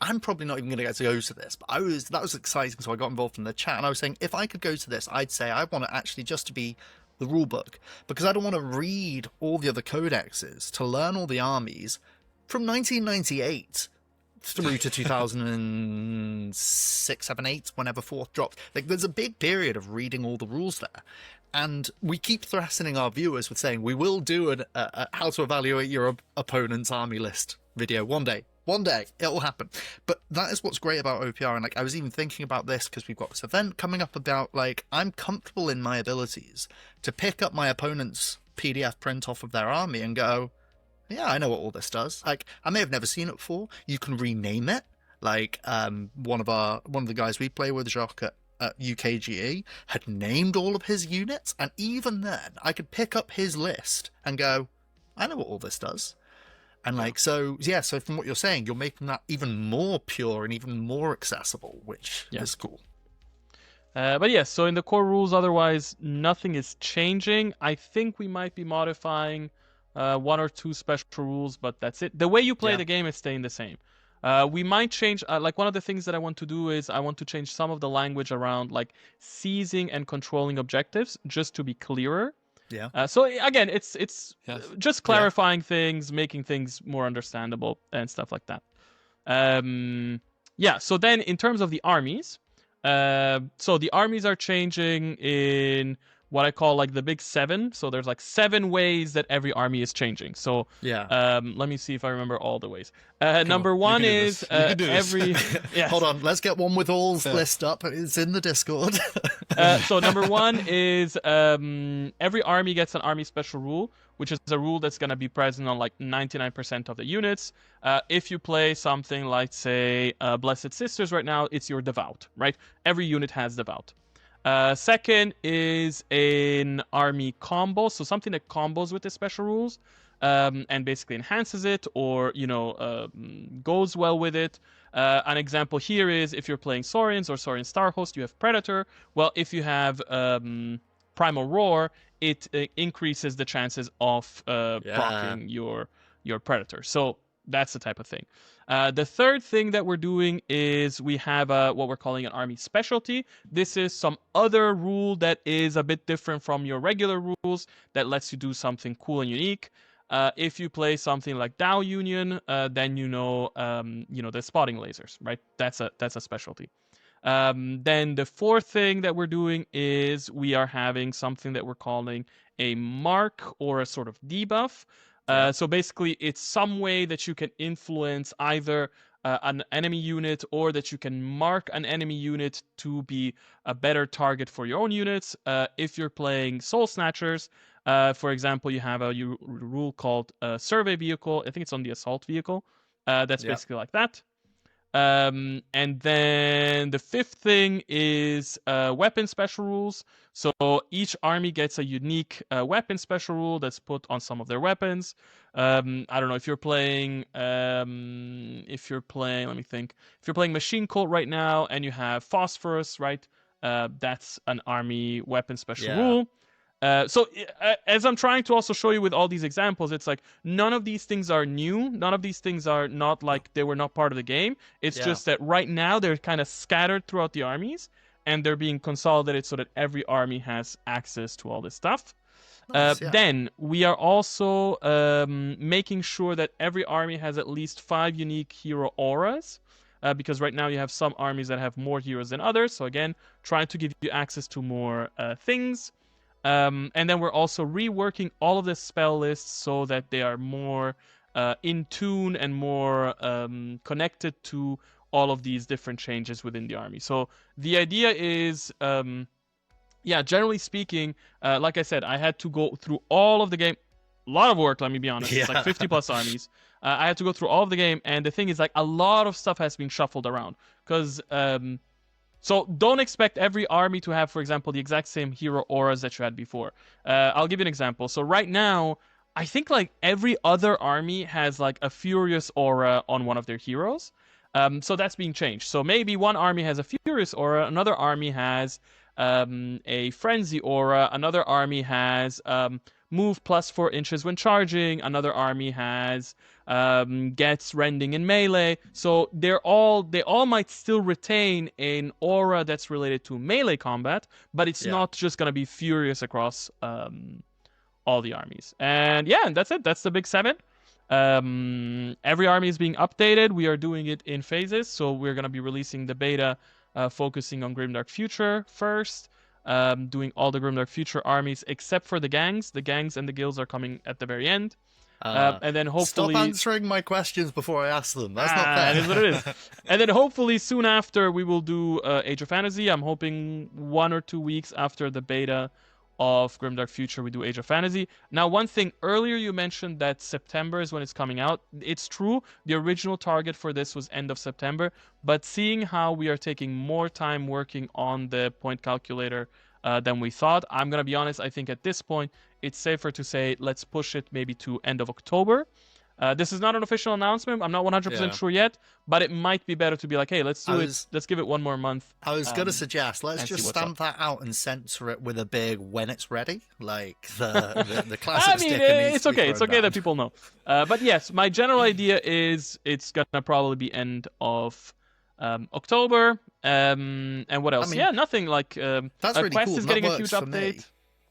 I'm probably not even going to get to go to this, but that was exciting. So I got involved in the chat and I was saying, if I could go to this, I'd say I want it actually just to be the rulebook, because I don't want to read all the other codexes to learn all the armies from 1998 through to 2006, 7, 8, whenever 4th dropped. Like, there's a big period of reading all the rules there. And we keep threatening our viewers with saying we will do a how to evaluate your opponent's army list video one day. One day it will happen. But that is what's great about OPR. And like, I was even thinking about this because we've got this event coming up about, like, I'm comfortable in my abilities to pick up my opponent's PDF print off of their army and go, yeah, I know what all this does. Like, I may have never seen it before. You can rename it. Like, one of the guys we play with, Jacques at UKGE, had named all of his units, and even then I could pick up his list and go, I know what all this does. And like, so from what you're saying, you're making that even more pure and even more accessible, which is cool. But yeah, so in the core rules, otherwise, nothing is changing. I think we might be modifying 1 or 2 special rules, but that's it. The way you play the game is staying the same. We might change, like one of the things that I want to do is I want to change some of the language around like seizing and controlling objectives, just to be clearer. Yeah. So again, it's just clarifying things, making things more understandable and stuff like that. So then in terms of the armies, so the armies are changing in what I call like the big 7. So there's like 7 ways that every army is changing. So let me see if I remember all the ways. Number 1 is every... Hold on, let's get one with all's list up. It's in the Discord. So number 1 is every army gets an army special rule, which is a rule that's going to be present on like 99% of the units. If you play something like, say, Blessed Sisters right now, it's your Devout, right? Every unit has Devout. Second is an army combo, so something that combos with the special rules and basically enhances it or, goes well with it. An example here is if you're playing Saurians or Saurian Starhost, you have Predator. Well, if you have Primal Roar, it increases the chances of proccing your Predator. So that's the type of thing. The third thing that we're doing is we have what we're calling an army specialty. This is some other rule that is a bit different from your regular rules that lets you do something cool and unique. If you play something like Dow Union, then the spotting lasers, right? That's a specialty. Then the fourth thing that we're doing is we are having something that we're calling a mark or a sort of debuff. So basically, it's some way that you can influence either an enemy unit or that you can mark an enemy unit to be a better target for your own units. If you're playing Soul Snatchers, for example, you have a rule called Survey Vehicle. I think it's on the Assault Vehicle. That's basically like that. And then the fifth thing is weapon special rules. So each army gets a unique weapon special rule that's put on some of their weapons. I don't know if you're playing. Let me think. If you're playing Machine Cult right now and you have Phosphorus, right? That's an army weapon special rule. So as I'm trying to also show you with all these examples, it's like none of these things are new. None of these things are not like they were not part of the game. It's just that right now they're kind of scattered throughout the armies and they're being consolidated so that every army has access to all this stuff. Nice, Then we are also making sure that every army has at least 5 unique hero auras. Because right now you have some armies that have more heroes than others. So again, trying to give you access to more things. And then we're also reworking all of the spell lists so that they are more in tune and more connected to all of these different changes within the army. So the idea is, generally speaking, like I said, I had to go through all of the game. A lot of work, let me be honest. It's like 50 plus armies. I had to go through all of the game, and the thing is, like, a lot of stuff has been shuffled around because. So don't expect every army to have, for example, the exact same hero auras that you had before. I'll give you an example. So right now, I think like every other army has like a Furious aura on one of their heroes. So that's being changed. So maybe one army has a Furious aura, another army has a Frenzy aura, another army has move plus 4 inches when charging, another army has gets rending in melee. So they all might still retain an aura that's related to melee combat, but it's not just gonna be furious across all the armies. And that's it. That's the big 7. Every army is being updated. We are doing it in phases. So we're gonna be releasing the beta focusing on Grimdark Future first. Doing all the Grimdark Future armies except for the gangs. The gangs and the guilds are coming at the very end. And then hopefully... Stop answering my questions before I ask them. That's not fair. It is what it is. And then hopefully soon after we will do Age of Fantasy. I'm hoping 1 or 2 weeks after the beta of Grimdark Future we do Age of Fantasy. Now, one thing, earlier you mentioned that September is when it's coming out. It's true, the original target for this was end of September, but seeing how we are taking more time working on the point calculator than we thought, I'm going to be honest, I think at this point it's safer to say let's push it maybe to end of October. This is not an official announcement. I'm not 100% sure yet, but it might be better to be like, hey, let's do it. Let's give it 1 more month. I was going to suggest, let's just stamp that out and censor it with a big when it's ready, like the classic I mean, sticker it's okay. It's okay that people know. But yes, my general idea is it's going to probably be end of October. And what else? I mean, nothing like that's really Quest cool. is getting a huge update.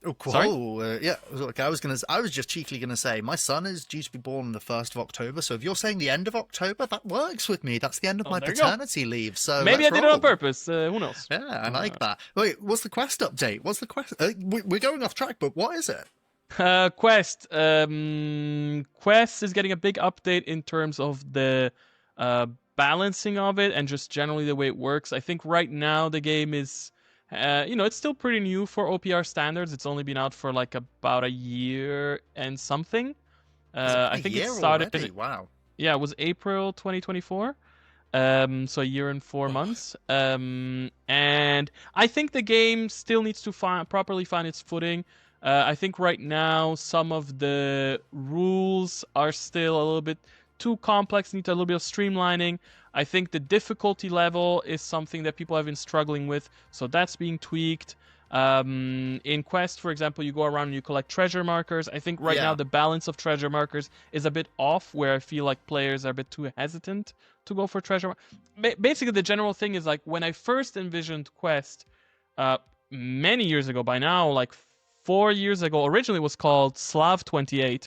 Oh, cool. Yeah. Look, I was just cheekily gonna say my son is due to be born on the 1st of October. So if you're saying the end of October, that works with me. That's the end of my paternity leave. So maybe I did it on purpose. Who knows? Yeah, I like that. Wait, what's the Quest update? What's the Quest? We're going off track, but what is it? Quest. Quest is getting a big update in terms of the balancing of it and just generally the way it works. I think right now the game is. It's still pretty new for OPR standards. It's only been out for like about a year and something. I think it started. Already? Wow. Yeah, it was April 2024. So a year and 4 months. And I think the game still needs to properly find its footing. I think right now some of the rules are still a little bit too complex, need a little bit of streamlining. I think the difficulty level is something that people have been struggling with, so that's being tweaked. In Quest, for example, you go around and you collect treasure markers. I think right now the balance of treasure markers is a bit off, where I feel like players are a bit too hesitant to go for treasure. Basically, the general thing is like when I first envisioned Quest many years ago, by now, like 4 years ago, originally it was called Slav 28,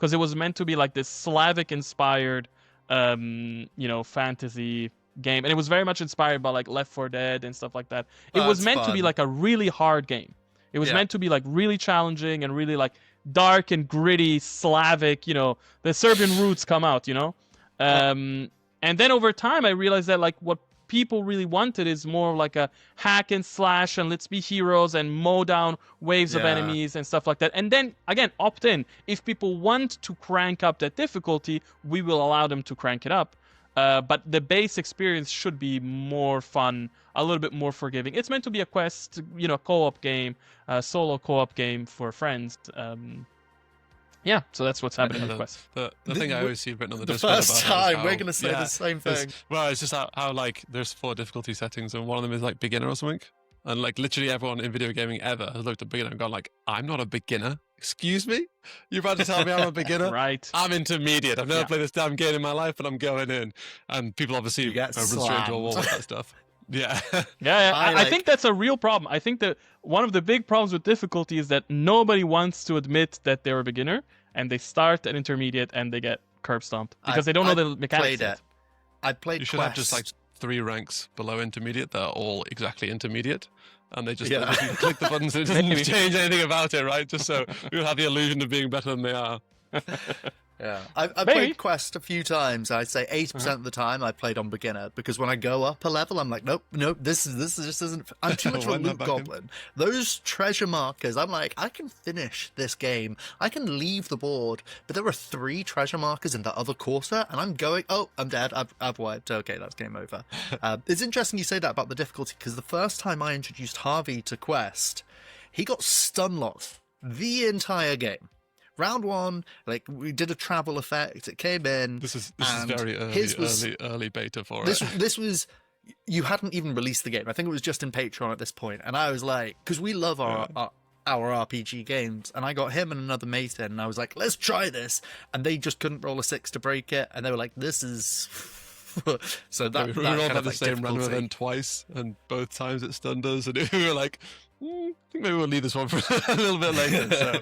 because it was meant to be like this Slavic-inspired, fantasy game, and it was very much inspired by like Left 4 Dead and stuff like that. It was That's meant to be fun. like a really hard game. It was Yeah. meant to be like really challenging and really like dark and gritty Slavic. The Serbian roots come out. And then over time, I realized that like what people really wanted is more like a hack and slash and let's be heroes and mow down waves of Yeah. enemies and stuff like that. And then again, opt in. If people want to crank up that difficulty, we will allow them to crank it up. But the base experience should be more fun, a little bit more forgiving. It's meant to be a quest, co-op game, solo co-op game for friends. So that's what's happening with Quest. The thing I always see written on the The Discord first about it is time we're how- going to say yeah, the same thing. it's just how like there's 4 difficulty settings and one of them is like beginner or something. And like literally everyone in video gaming ever has looked at beginner and gone like, I'm not a beginner. Excuse me? You're about to tell me I'm a beginner? Right. I'm intermediate. I've never Yeah. played this damn game in my life, but I'm going in. And people obviously You get run straight into a wall slammed. with that stuff. Yeah. Yeah, I I like- think that's a real problem. I think that one of the big problems with difficulty is that nobody wants to admit that they're a beginner, and they start at intermediate and they get curb stomped because they don't know the mechanics Played yet. it. I played You should have just like Quest. 3 ranks below intermediate that are all exactly intermediate. And they just Yeah. you click the buttons and it doesn't Maybe. change anything about it, right? Just so you'll have the illusion of being better than they are. Yeah, I've Maybe. played Quest a few times. I'd say 80% of the time I played on beginner because when I go up a level, I'm like, nope, this just isn't. I'm too much of a Wind that loot back in. goblin. Those treasure markers, I'm like, I can finish this game. I can leave the board, but there are 3 treasure markers in the other quarter, and I'm going. Oh, I'm dead. I've wiped. Okay, that's game over. It's interesting you say that about the difficulty because the first time I introduced Harvey to Quest, he got stun locked the entire game. Round 1, like we did a travel effect. It came in. This is and very his was- early beta for This it. this was you hadn't even released the game. I think it was just in Patreon at this point, and I was like, because we love our RPG games, and I got him and another mate in, and I was like, let's try this, and they just couldn't roll a 6 to break it, and they were like, this is. So that we that all kind had of the like same run with difficulty. them twice, and both times it stunned us, and we were like, I think maybe we'll leave this one for a little bit later. So.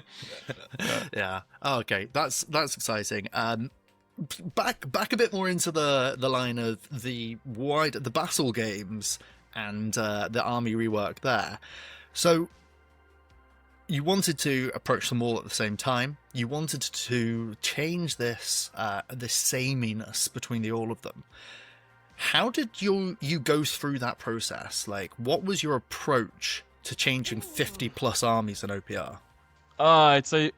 Yeah. Oh, okay. That's exciting. Back a bit more into the line of the Battle games and the Army rework there. So you wanted to approach them all at the same time. You wanted to change this sameness between all of them. How did you go through that process? Like, what was your approach to changing 50 plus armies in OPR?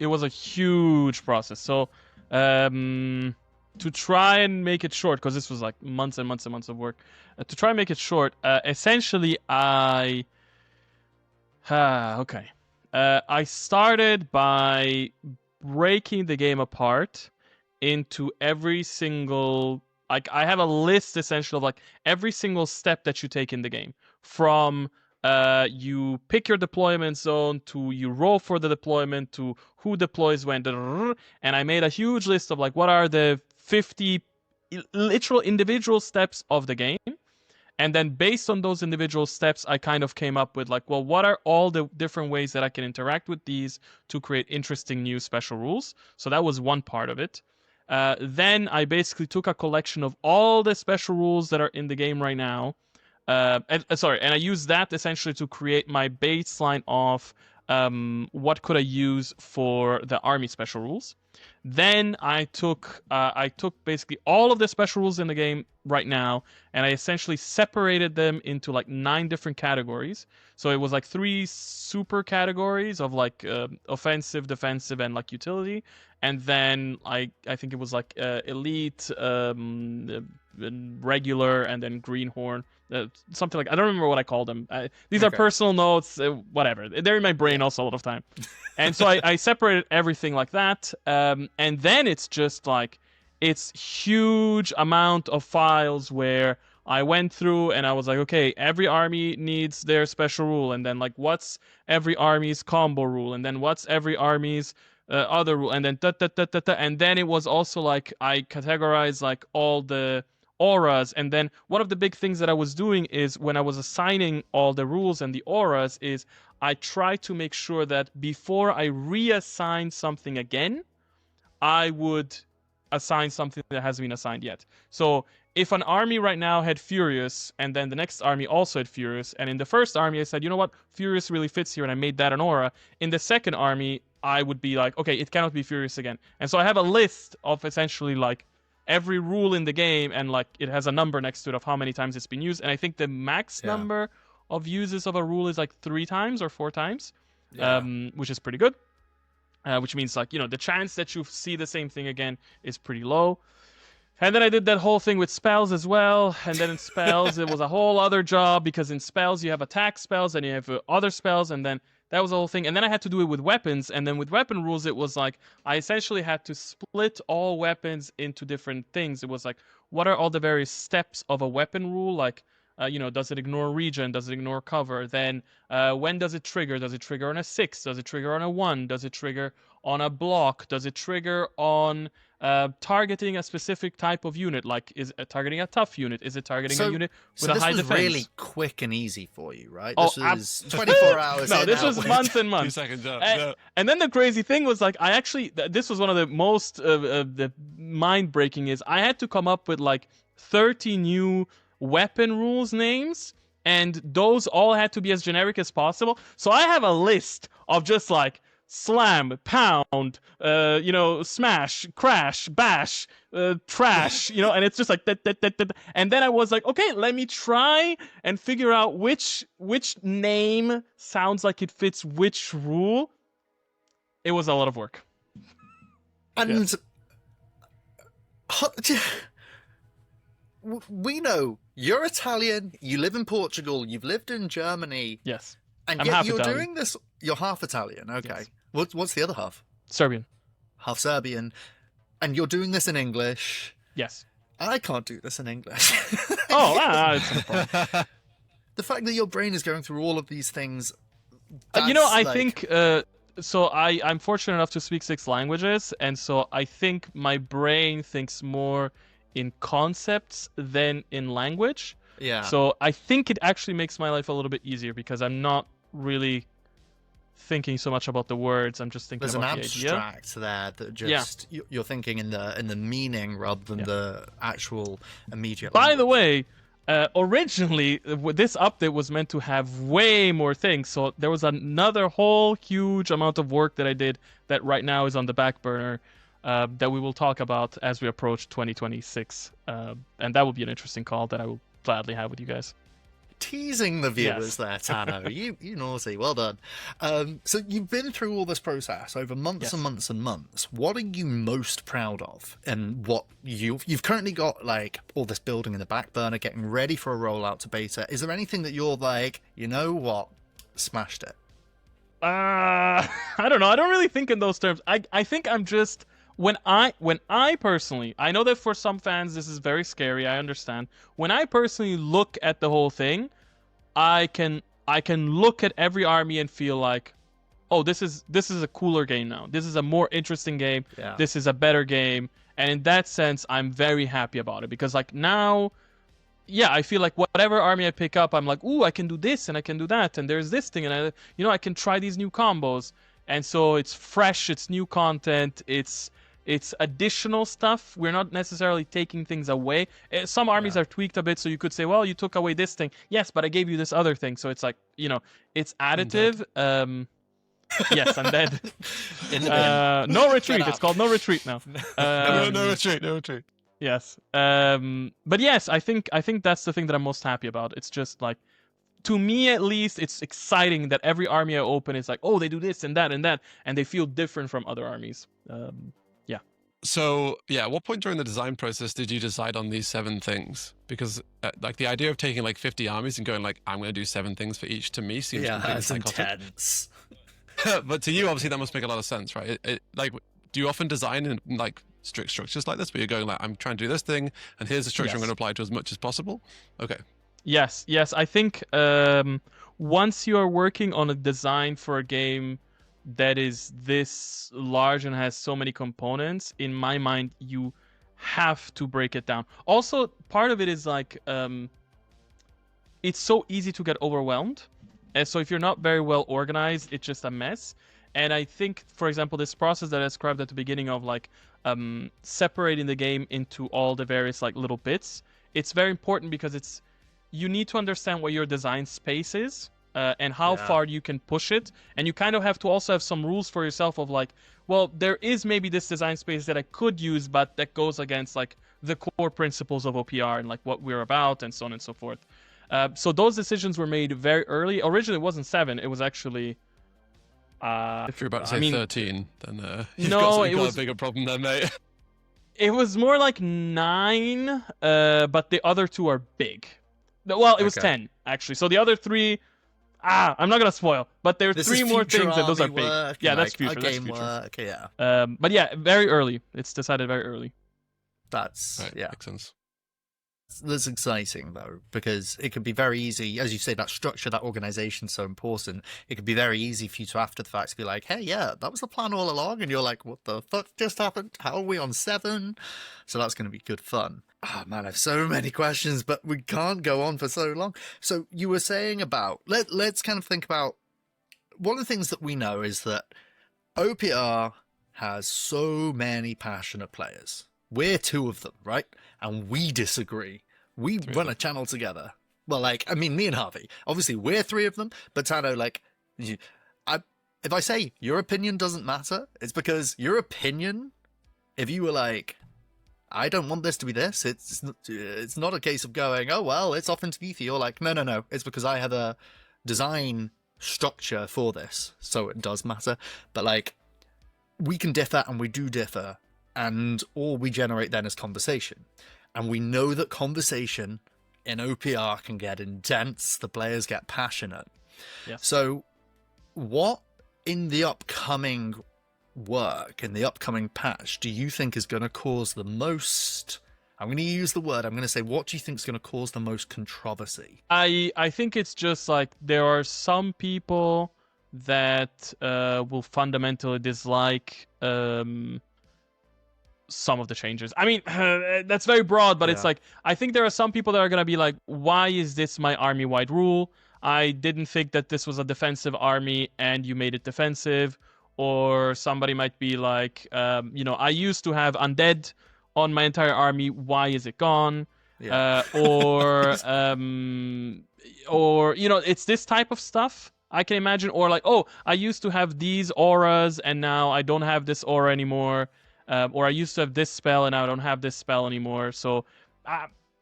It was a huge process. So, to try and make it short, because this was like months and months and months of work, to try and make it short, essentially I started by breaking the game apart into every single, like I have a list essentially of like every single step that you take in the game, from you pick your deployment zone to you roll for the deployment to who deploys when, and I made a huge list of like what are the 50 literal individual steps of the game. And then based on those individual steps, I kind of came up with like, well, what are all the different ways that I can interact with these to create interesting new special rules? So that was one part of it. Then I basically took a collection of all the special rules that are in the game right now. And I used that essentially to create my baseline of what could I use for the army special rules. Then I took basically all of the special rules in the game right now, and I essentially separated them into like 9 different categories. So it was like 3 super categories of like offensive, defensive, and like utility. And then I think it was like elite, regular, and then greenhorn. Something like, I don't remember what I called them. These are Okay. personal notes, whatever. They're in my brain also a lot of time. And so I separated everything like that. And then it's just like, it's huge amount of files where I went through and I was like, okay, every army needs their special rule. And then like, what's every army's combo rule? And then what's every army's other rule? And then and then it was also like, I categorized like all the auras. And then one of the big things that I was doing is when I was assigning all the rules and the auras is I tried to make sure that before I reassign something again, I would assign something that hasn't been assigned yet. So if an army right now had Furious, and then the next army also had Furious, and in the first army I said, you know what, Furious really fits here, and I made that an aura. In the second army, I would be like, okay, it cannot be Furious again. And so I have a list of essentially like every rule in the game, and like it has a number next to it of how many times it's been used. And I think the max number of uses of a rule is like 3 times or 4 times, which is pretty good. Which means like, you know, the chance that you see the same thing again is pretty low. And then I did that whole thing with spells as well. And then in spells, it was a whole other job, because in spells you have attack spells and you have other spells, and then that was the whole thing. And then I had to do it with weapons. And then with weapon rules, it was like I essentially had to split all weapons into different things. It was like, what are all the various steps of a weapon rule? Like, you know, does it ignore region? Does it ignore cover? Then when does it trigger? Does it trigger on a 6? Does it trigger on a 1? Does it trigger on a block? Does it trigger on targeting a specific type of unit? Like, is it targeting a tough unit? Is it targeting a unit with a high defense? So this was really quick and easy for you, right? This was 24 hours. No, this was months and months. 2 seconds up. And then the crazy thing was, like, I actually, this was one of the most the mind-breaking is I had to come up with like 30 new weapon rules names, and those all had to be as generic as possible. So I have a list of just like slam, pound, you know, smash, crash, bash, trash, you know, and it's just like that. And then I was like, okay, let me try and figure out which name sounds like it fits which rule. It was a lot of work. And we know you're Italian, you live in Portugal, you've lived in Germany. Yes. And I'm yet half you're Italian. doing this. You're half Italian, okay. Yes. What's the other half? Serbian. Half Serbian. And you're doing this in English. Yes. I can't do this in English. It's no problem. The fact that your brain is going through all of these things. You know, I like... think so. I'm fortunate enough to speak 6 languages, and so I think my brain thinks more in concepts than in language. Yeah. So I think it actually makes my life a little bit easier, because I'm not really thinking so much about the words. I'm just thinking There's about an the idea. abstract there that just you're thinking in the meaning rather than the actual immediate. By the way, originally this update was meant to have way more things, so there was another whole huge amount of work that I did that right now is on the back burner, that we will talk about as we approach 2026, and that will be an interesting call that I will gladly have with you guys. Teasing the viewers there, Tano. you naughty. Well done. So you've been through all this process over months and months and months. What are you most proud of? And what you've currently got, like, all this building in the back burner, getting ready for a rollout to beta. Is there anything that you're like, you know what, smashed it? I don't know. I don't really think in those terms. I think I'm just... When I personally, I know that for some fans this is very scary, I understand. When I personally look at the whole thing, I can look at every army and feel like, oh, this is a cooler game now. This is a more interesting game. Yeah. This is a better game. And in that sense, I'm very happy about it, because like now, I feel like whatever army I pick up, I'm like, ooh, I can do this and I can do that, and there's this thing, and I can try these new combos. And so it's fresh, it's new content, it's additional stuff. We're not necessarily taking things away. Some armies are tweaked a bit, so you could say, well, you took away this thing. Yes, but I gave you this other thing. So it's like, it's additive. Yes, I'm dead. No retreat. It's called no retreat now. No retreat. Yes. But yes, I think that's the thing that I'm most happy about. It's just like, to me at least, it's exciting that every army I open is like, oh, they do this and that, and they feel different from other armies. So, at what point during the design process did you decide on these 7 things? Because, like, the idea of taking, like, 50 armies and going, like, I'm going to do 7 things for each, to me seems completely that's psychotic. intense. But to you, obviously, that must make a lot of sense, right? Like, do you often design in, like, strict structures like this, where you're going, like, I'm trying to do this thing, and here's the structure I'm going to apply to as much as possible? Okay. Yes. I think once you are working on a design for a game that is this large and has so many components, in my mind, you have to break it down. Also, part of it is like, it's so easy to get overwhelmed. And so if you're not very well organized, it's just a mess. And I think, for example, this process that I described at the beginning of like separating the game into all the various like little bits, it's very important because you need to understand what your design space is and how far you can push it. And you kind of have to also have some rules for yourself of like, well, there is maybe this design space that I could use, but that goes against like the core principles of OPR and like what we're about and so on and so forth. So those decisions were made very early. Originally, it wasn't 7. It was actually... if you're about to say 13, then you've no, got it was a bigger problem then, mate. It was more like 9, but the other 2 are big. Well, it was 10, actually. So the other 3... I'm not going to spoil, but there are 3 more things, and those are big. Yeah, that's future. That's future. Work, yeah. But yeah, very early. It's decided very early. That's, right, yeah. Makes sense. That's exciting, though, because it can be very easy, as you say, that structure, that organization is so important. It could be very easy for you to, after the fact, to be like, hey, yeah, that was the plan all along. And you're like, what the fuck just happened? How are we on 7? So that's going to be good fun. Oh, man, I have so many questions, but we can't go on for so long. So you were saying about, let's kind of think about, one of the things that we know is that OPR has so many passionate players. We're 2 of them, right? And we disagree. We run a channel together. Well, like, I mean, me and Harvey. Obviously, we're 3 of them. But Tano, like, if I say your opinion doesn't matter, it's because your opinion, if you were like, I don't want this to be this, it's not a case of going, oh, well, it's off into the ether. You're like, no. It's because I have a design structure for this. So it does matter. But, like, we can differ and we do differ. And all we generate then is conversation. And we know that conversation in OPR can get intense. The players get passionate. Yeah. So what in the upcoming work, in the upcoming patch, do you think is going to cause the most... I'm going to use the word. I'm going to say, what do you think is going to cause the most controversy? I think it's just like there are some people that will fundamentally dislike... some of the changes. I mean, that's very broad, but it's like, I think there are some people that are going to be like, why is this my army-wide rule? I didn't think that this was a defensive army and you made it defensive. Or somebody might be like, I used to have undead on my entire army. Why is it gone? Yeah. Or, it's this type of stuff. I can imagine. Or like, oh, I used to have these auras and now I don't have this aura anymore. Or I used to have this spell and now I don't have this spell anymore. So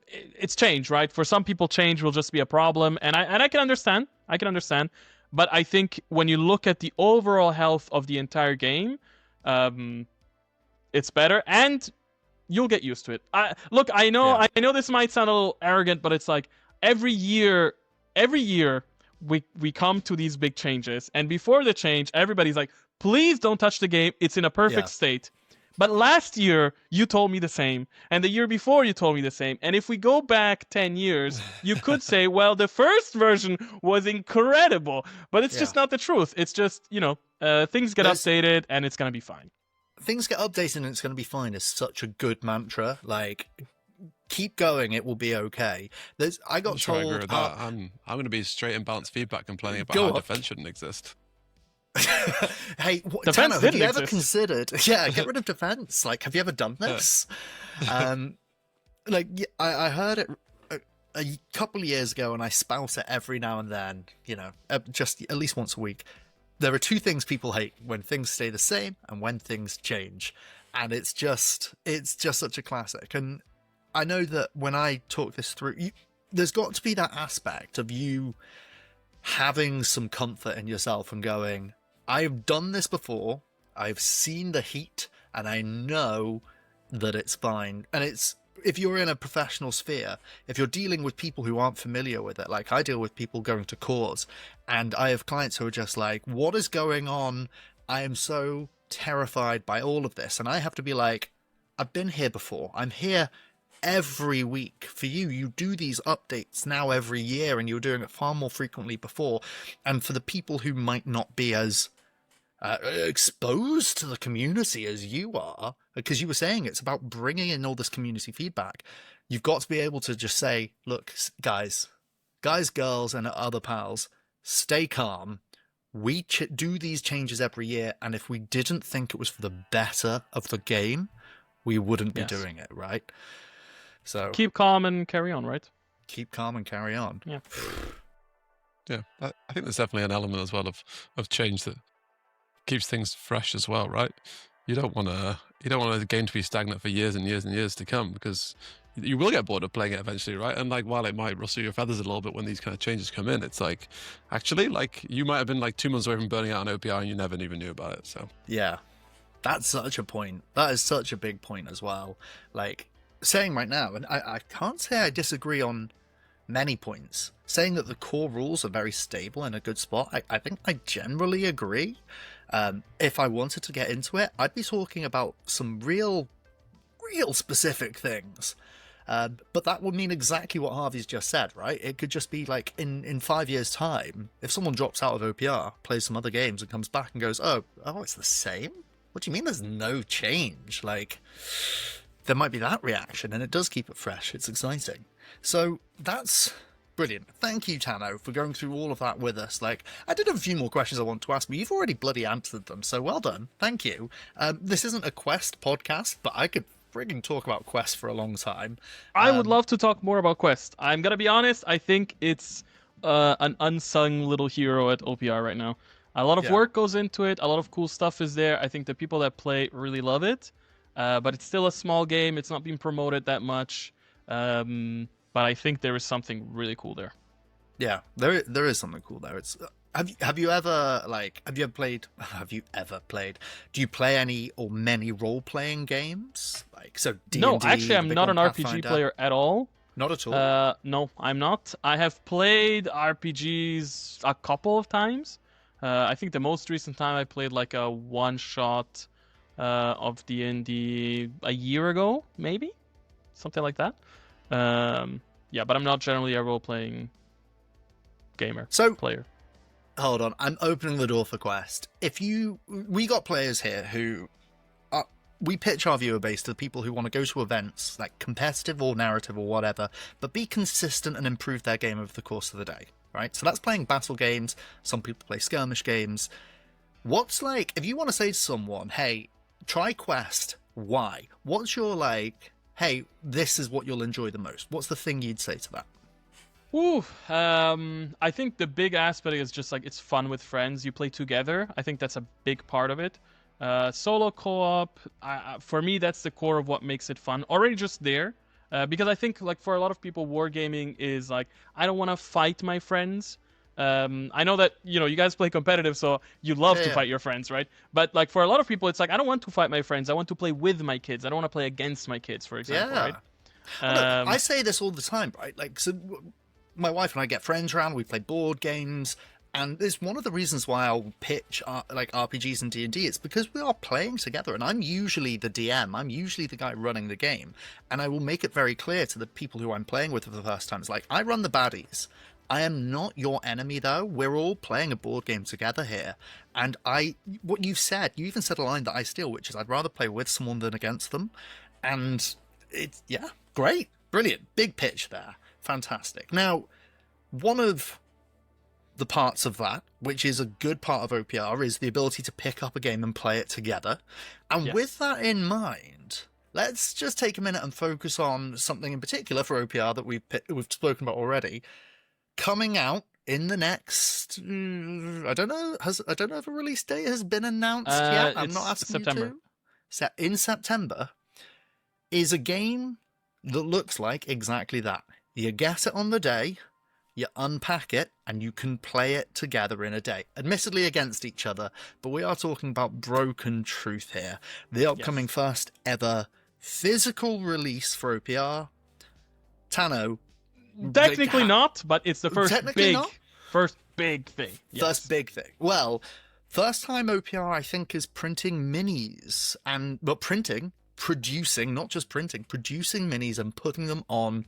it's change, right? For some people, change will just be a problem, and I can understand. But I think when you look at the overall health of the entire game, it's better, and you'll get used to it. I know this might sound a little arrogant, but it's like every year we come to these big changes, and before the change, everybody's like, please don't touch the game. It's in a perfect state. But last year, you told me the same. And the year before, you told me the same. And if we go back 10 years, you could say, well, the first version was incredible. But it's just not the truth. It's just, things get updated and it's going to be fine. Things get updated and it's going to be fine is such a good mantra. Like, keep going, it will be okay. I got told... I agree with that. I'm going to be straight and balanced feedback complaining about how defense shouldn't exist. Hey, Tano, have you ever considered get rid of defense? Like, have you ever done this? I heard it a couple of years ago and I spout it every now and then, just at least once a week. There are 2 things people hate: when things stay the same and when things change. And it's just such a classic. And I know that when I talk this through, there's got to be that aspect of you having some comfort in yourself and going, I've done this before, I've seen the heat, and I know that it's fine. And it's, if you're in a professional sphere, if you're dealing with people who aren't familiar with it, like I deal with people going to courts, and I have clients who are just like, what is going on? I am so terrified by all of this. And I have to be like, I've been here before. I'm here every week. For you do these updates now every year, and you were doing it far more frequently before. And for the people who might not be as exposed to the community as you are, because you were saying it's about bringing in all this community feedback, you've got to be able to just say, look, guys, girls, and other pals, stay calm. we do these changes every year, and if we didn't think it was for the better of the game, we wouldn't be doing it, right? So keep calm and carry on, right? Keep calm and carry on. Yeah. Yeah, I think there's definitely an element as well of change that keeps things fresh as well, right? You don't want a game to be stagnant for years and years and years to come, because you will get bored of playing it eventually, right? And like, while it might rustle your feathers a little bit when these kind of changes come in, it's like, actually, like, you might have been like 2 months away from burning out an OPR and you never even knew about it. So yeah, that's such a point. That is such a big point as well. Like, saying right now, and I can't say I disagree on many points, saying that the core rules are very stable and a good spot, I think I generally agree. If I wanted to get into it, I'd be talking about some real specific things. But that would mean exactly what Harvey's just said, right? It could just be like, in 5 years' time, if someone drops out of OPR, plays some other games, and comes back and goes, oh, it's the same? What do you mean there's no change? Like, there might be that reaction, and it does keep it fresh. It's exciting. So that's brilliant. Thank you, Tano, for going through all of that with us. Like, I did have a few more questions I want to ask, but you've already bloody answered them, so well done. Thank you. This isn't a Quest podcast, but I could frigging talk about Quest for a long time. I would love to talk more about Quest. I'm gonna be honest, I think it's an unsung little hero at OPR right now. A lot of work goes into it, a lot of cool stuff is there. I think the people that play really love it, but it's still a small game. It's not being promoted that much. But I think there is something really cool there. Yeah, there is something cool there. It's have you ever played? Do you play any or many role playing games? Like, so D&D, no, actually, I'm not an RPG player at all. Not at all. No, I'm not. I have played RPGs a couple of times. I think the most recent time I played like a one shot of D&D a year ago, maybe something like that. Yeah, but I'm not generally a role-playing player. Hold on, I'm opening the door for Quest. We got players here who we pitch our viewer base to the people who want to go to events, like competitive or narrative or whatever, but be consistent and improve their game over the course of the day, right? So that's playing battle games. Some people play skirmish games. What's like, if you want to say to someone, hey, try Quest, why? What's your like, hey, this is what you'll enjoy the most? What's the thing you'd say to that? Ooh, I think the big aspect is just like, it's fun with friends. You play together. I think that's a big part of it. Solo co-op, for me, that's the core of what makes it fun. Already just there, because I think like for a lot of people, wargaming is like, I don't want to fight my friends. I know that, you guys play competitive, so you love to fight your friends, right? But like for a lot of people, it's like, I don't want to fight my friends. I want to play with my kids. I don't want to play against my kids, for example, right? Look, I say this all the time, right? Like, so my wife and I get friends around, we play board games, and it's one of the reasons why I'll pitch like RPGs and D&D. It's because we are playing together, and I'm usually the DM. I'm usually the guy running the game, and I will make it very clear to the people who I'm playing with for the first time. It's like, I run the baddies. I am not your enemy, though. We're all playing a board game together here. And what you've said, you even said a line that I steal, which is I'd rather play with someone than against them. And it's, great. Brilliant. Big pitch there. Fantastic. Now, one of the parts of that, which is a good part of OPR, is the ability to pick up a game and play it together. And with that in mind, let's just take a minute and focus on something in particular for OPR that we've spoken about already. Coming out in the next, I don't know if a release date has been announced yet. I'm not asking September. You to. In September is a game that looks like exactly that. You get it on the day, you unpack it, and you can play it together in a day. Admittedly against each other, but we are talking about Broken Truth here. The upcoming first ever physical release for OPR. Tano. Technically not, but it's the first big thing. Yes. First big thing. Well, first time OPR, I think, is printing minis, producing, not just printing, producing minis and putting them on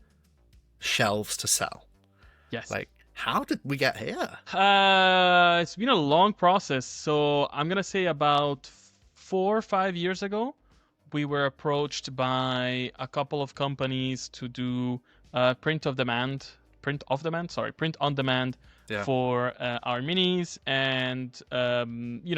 shelves to sell. Yes. Like, how did we get here? It's been a long process. So I'm gonna say about 4 or 5 years ago, we were approached by a couple of companies to do print of demand print on demand for our minis, and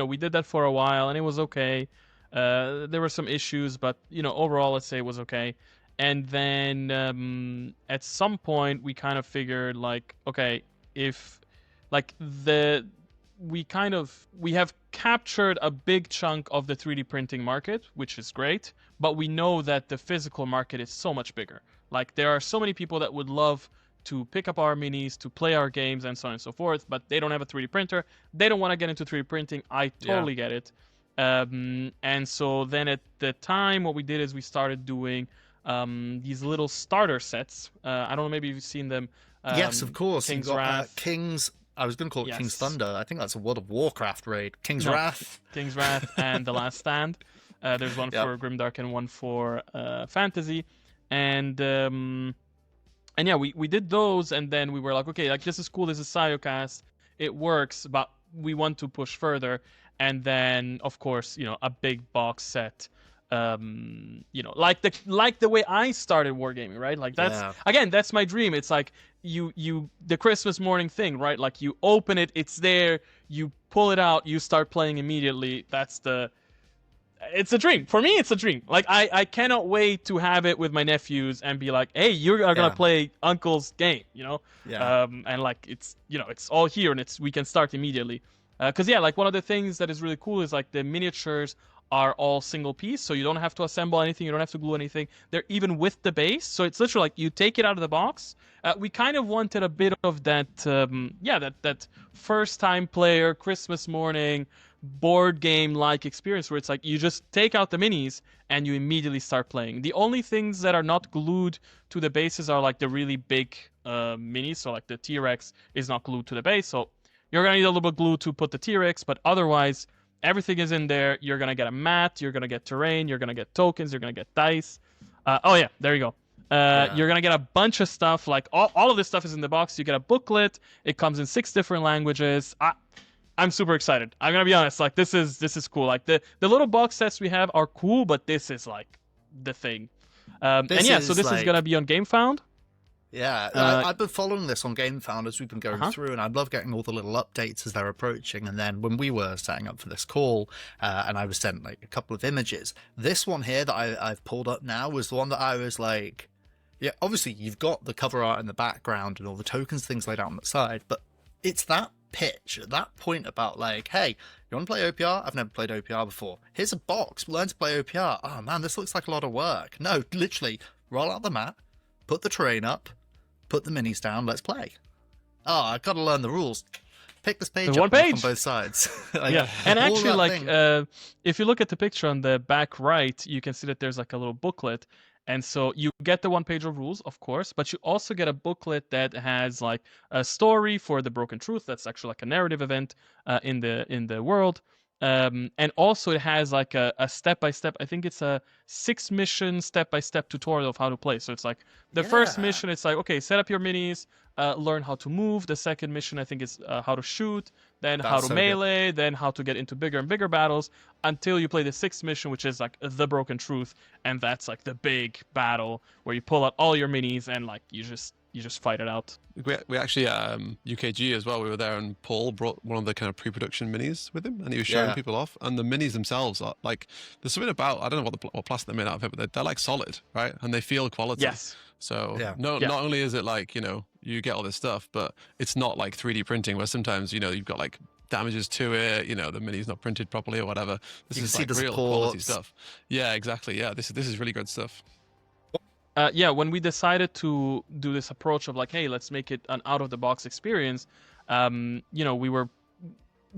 we did that for a while, and it was okay. There were some issues, but overall, let's say it was okay. And then at some point, we kind of figured like, okay, if like we have captured a big chunk of the 3D printing market, which is great, but we know that the physical market is so much bigger. Like there are so many people that would love to pick up our minis, to play our games, and so on and so forth, but they don't have a 3D printer. They don't want to get into 3D printing. I totally get it. And so then at the time, what we did is we started doing these little starter sets. I don't know, maybe you've seen them. Yes, of course. King's You've got, Wrath. I was going to call it King's Thunder. I think that's a World of Warcraft raid. King's Wrath. King's Wrath and The Last Stand. There's one for Grimdark and one for Fantasy. And yeah, we did those, and then we were like, okay, like this is cool. This is Siocast. It works, but we want to push further. And then, of course, a big box set. Like the way I started wargaming, right? Like that's my dream. It's like the Christmas morning thing, right? Like you open it, it's there, you pull it out, you start playing immediately. It's a dream. For me, it's a dream. Like I cannot wait to have it with my nephews and be like, hey, you are gonna play Uncle's game, and like it's it's all here and we can start immediately. Because like one of the things that is really cool is like the miniatures are all single piece, so you don't have to assemble anything, you don't have to glue anything. They're even with the base, so it's literally like you take it out of the box. We kind of wanted a bit of that, that first time player Christmas morning board game like experience where it's like you just take out the minis and you immediately start playing. The only things that are not glued to the bases are like the really big minis, so like the T-Rex is not glued to the base, so you're gonna need a little bit of glue to put the T-Rex, but otherwise everything is in there. You're gonna get a mat, you're gonna get terrain, you're gonna get tokens, you're gonna get dice. There you go. You're gonna get a bunch of stuff. Like all of this stuff is in the box. You get a booklet. It comes in 6 different languages. I'm super excited. I'm gonna be honest. Like this is cool. Like the little box sets we have are cool, but this is like the thing. So this is gonna be on GameFound. Yeah, I've been following this on GameFound as we've been going through, and I love getting all the little updates as they're approaching. And then when we were setting up for this call, and I was sent like a couple of images, this one here that I've pulled up now was the one that I was like, yeah, obviously you've got the cover art in the background and all the tokens, things laid out on the side, but it's that pitch at that point about like, hey, you want to play OPR? I've never played OPR before. Here's a box, learn to play OPR. Oh man, this looks like a lot of work. No, literally, roll out the mat, put the terrain up, put the minis down, let's play. Oh, I've got to learn the rules. Pick this page up on both sides. Yeah, and actually, like, if you look at the picture on the back right, you can see that there's like a little booklet. And so you get the 1 page of rules, of course, but you also get a booklet that has like a story for the Broken Truth. That's actually like a narrative event in the world. And also it has like a step-by-step, I think it's a 6 mission step-by-step tutorial of how to play. So it's like the first mission, it's like, okay, set up your minis, learn how to move. The second mission, I think, is how to shoot, then how to melee, then how to get into bigger and bigger battles until you play the 6th mission, which is like the Broken Truth. And that's like the big battle where you pull out all your minis and like you just fight it out. We actually UKG as well. We were there, and Paul brought one of the kind of pre-production minis with him, and he was showing people off. And the minis themselves are like, there's something about, I don't know what plastic they're made out of, but they're like solid, right? And they feel quality. Yes. So not only is it like you get all this stuff, but it's not like 3D printing where sometimes you've got like damages to it. The mini's not printed properly or whatever. This is like real quality stuff. Yeah, exactly. Yeah, this is really good stuff. When we decided to do this approach of like, hey, let's make it an out-of-the-box experience, we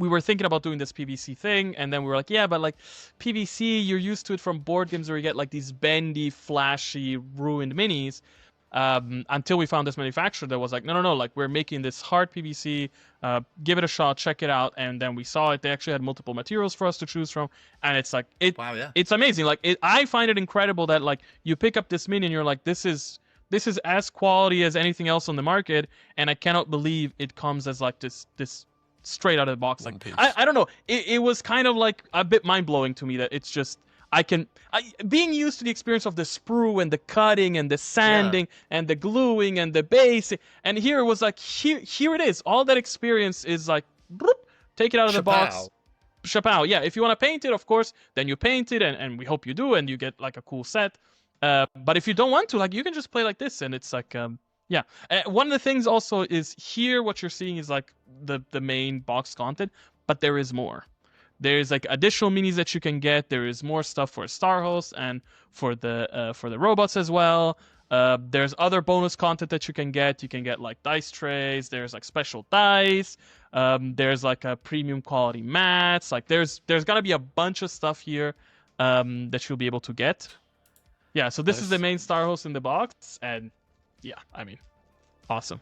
were thinking about doing this PVC thing, and then we were like, yeah, but like PVC, you're used to it from board games where you get like these bendy, flashy, ruined minis. Until we found this manufacturer that was like, no, like we're making this hard PVC, give it a shot, check it out. And then we saw it. They actually had multiple materials for us to choose from. And it's like, it's amazing. Like I find it incredible that like you pick up this mini and you're like, this is as quality as anything else on the market. And I cannot believe it comes as like this straight out of the box. Like, I don't know. It was kind of like a bit mind blowing to me that it's just, being used to the experience of the sprue and the cutting and the sanding and the gluing and the base, and here it was like, here it is. All that experience is like, bloop, take it out of the box. Chapow. Yeah, if you want to paint it, of course, then you paint it, and we hope you do, and you get like a cool set. But if you don't want to, like, you can just play like this, and it's like, yeah. One of the things also is here, what you're seeing is like the main box content, but there is more. There's like additional minis that you can get. There is more stuff for Starhost and for the robots as well. There's other bonus content that you can get. You can get like dice trays. There's like special dice. There's like a premium quality mats. Like there's gonna be a bunch of stuff here that you'll be able to get. Yeah. So this is the main Starhost in the box, and yeah, I mean, awesome.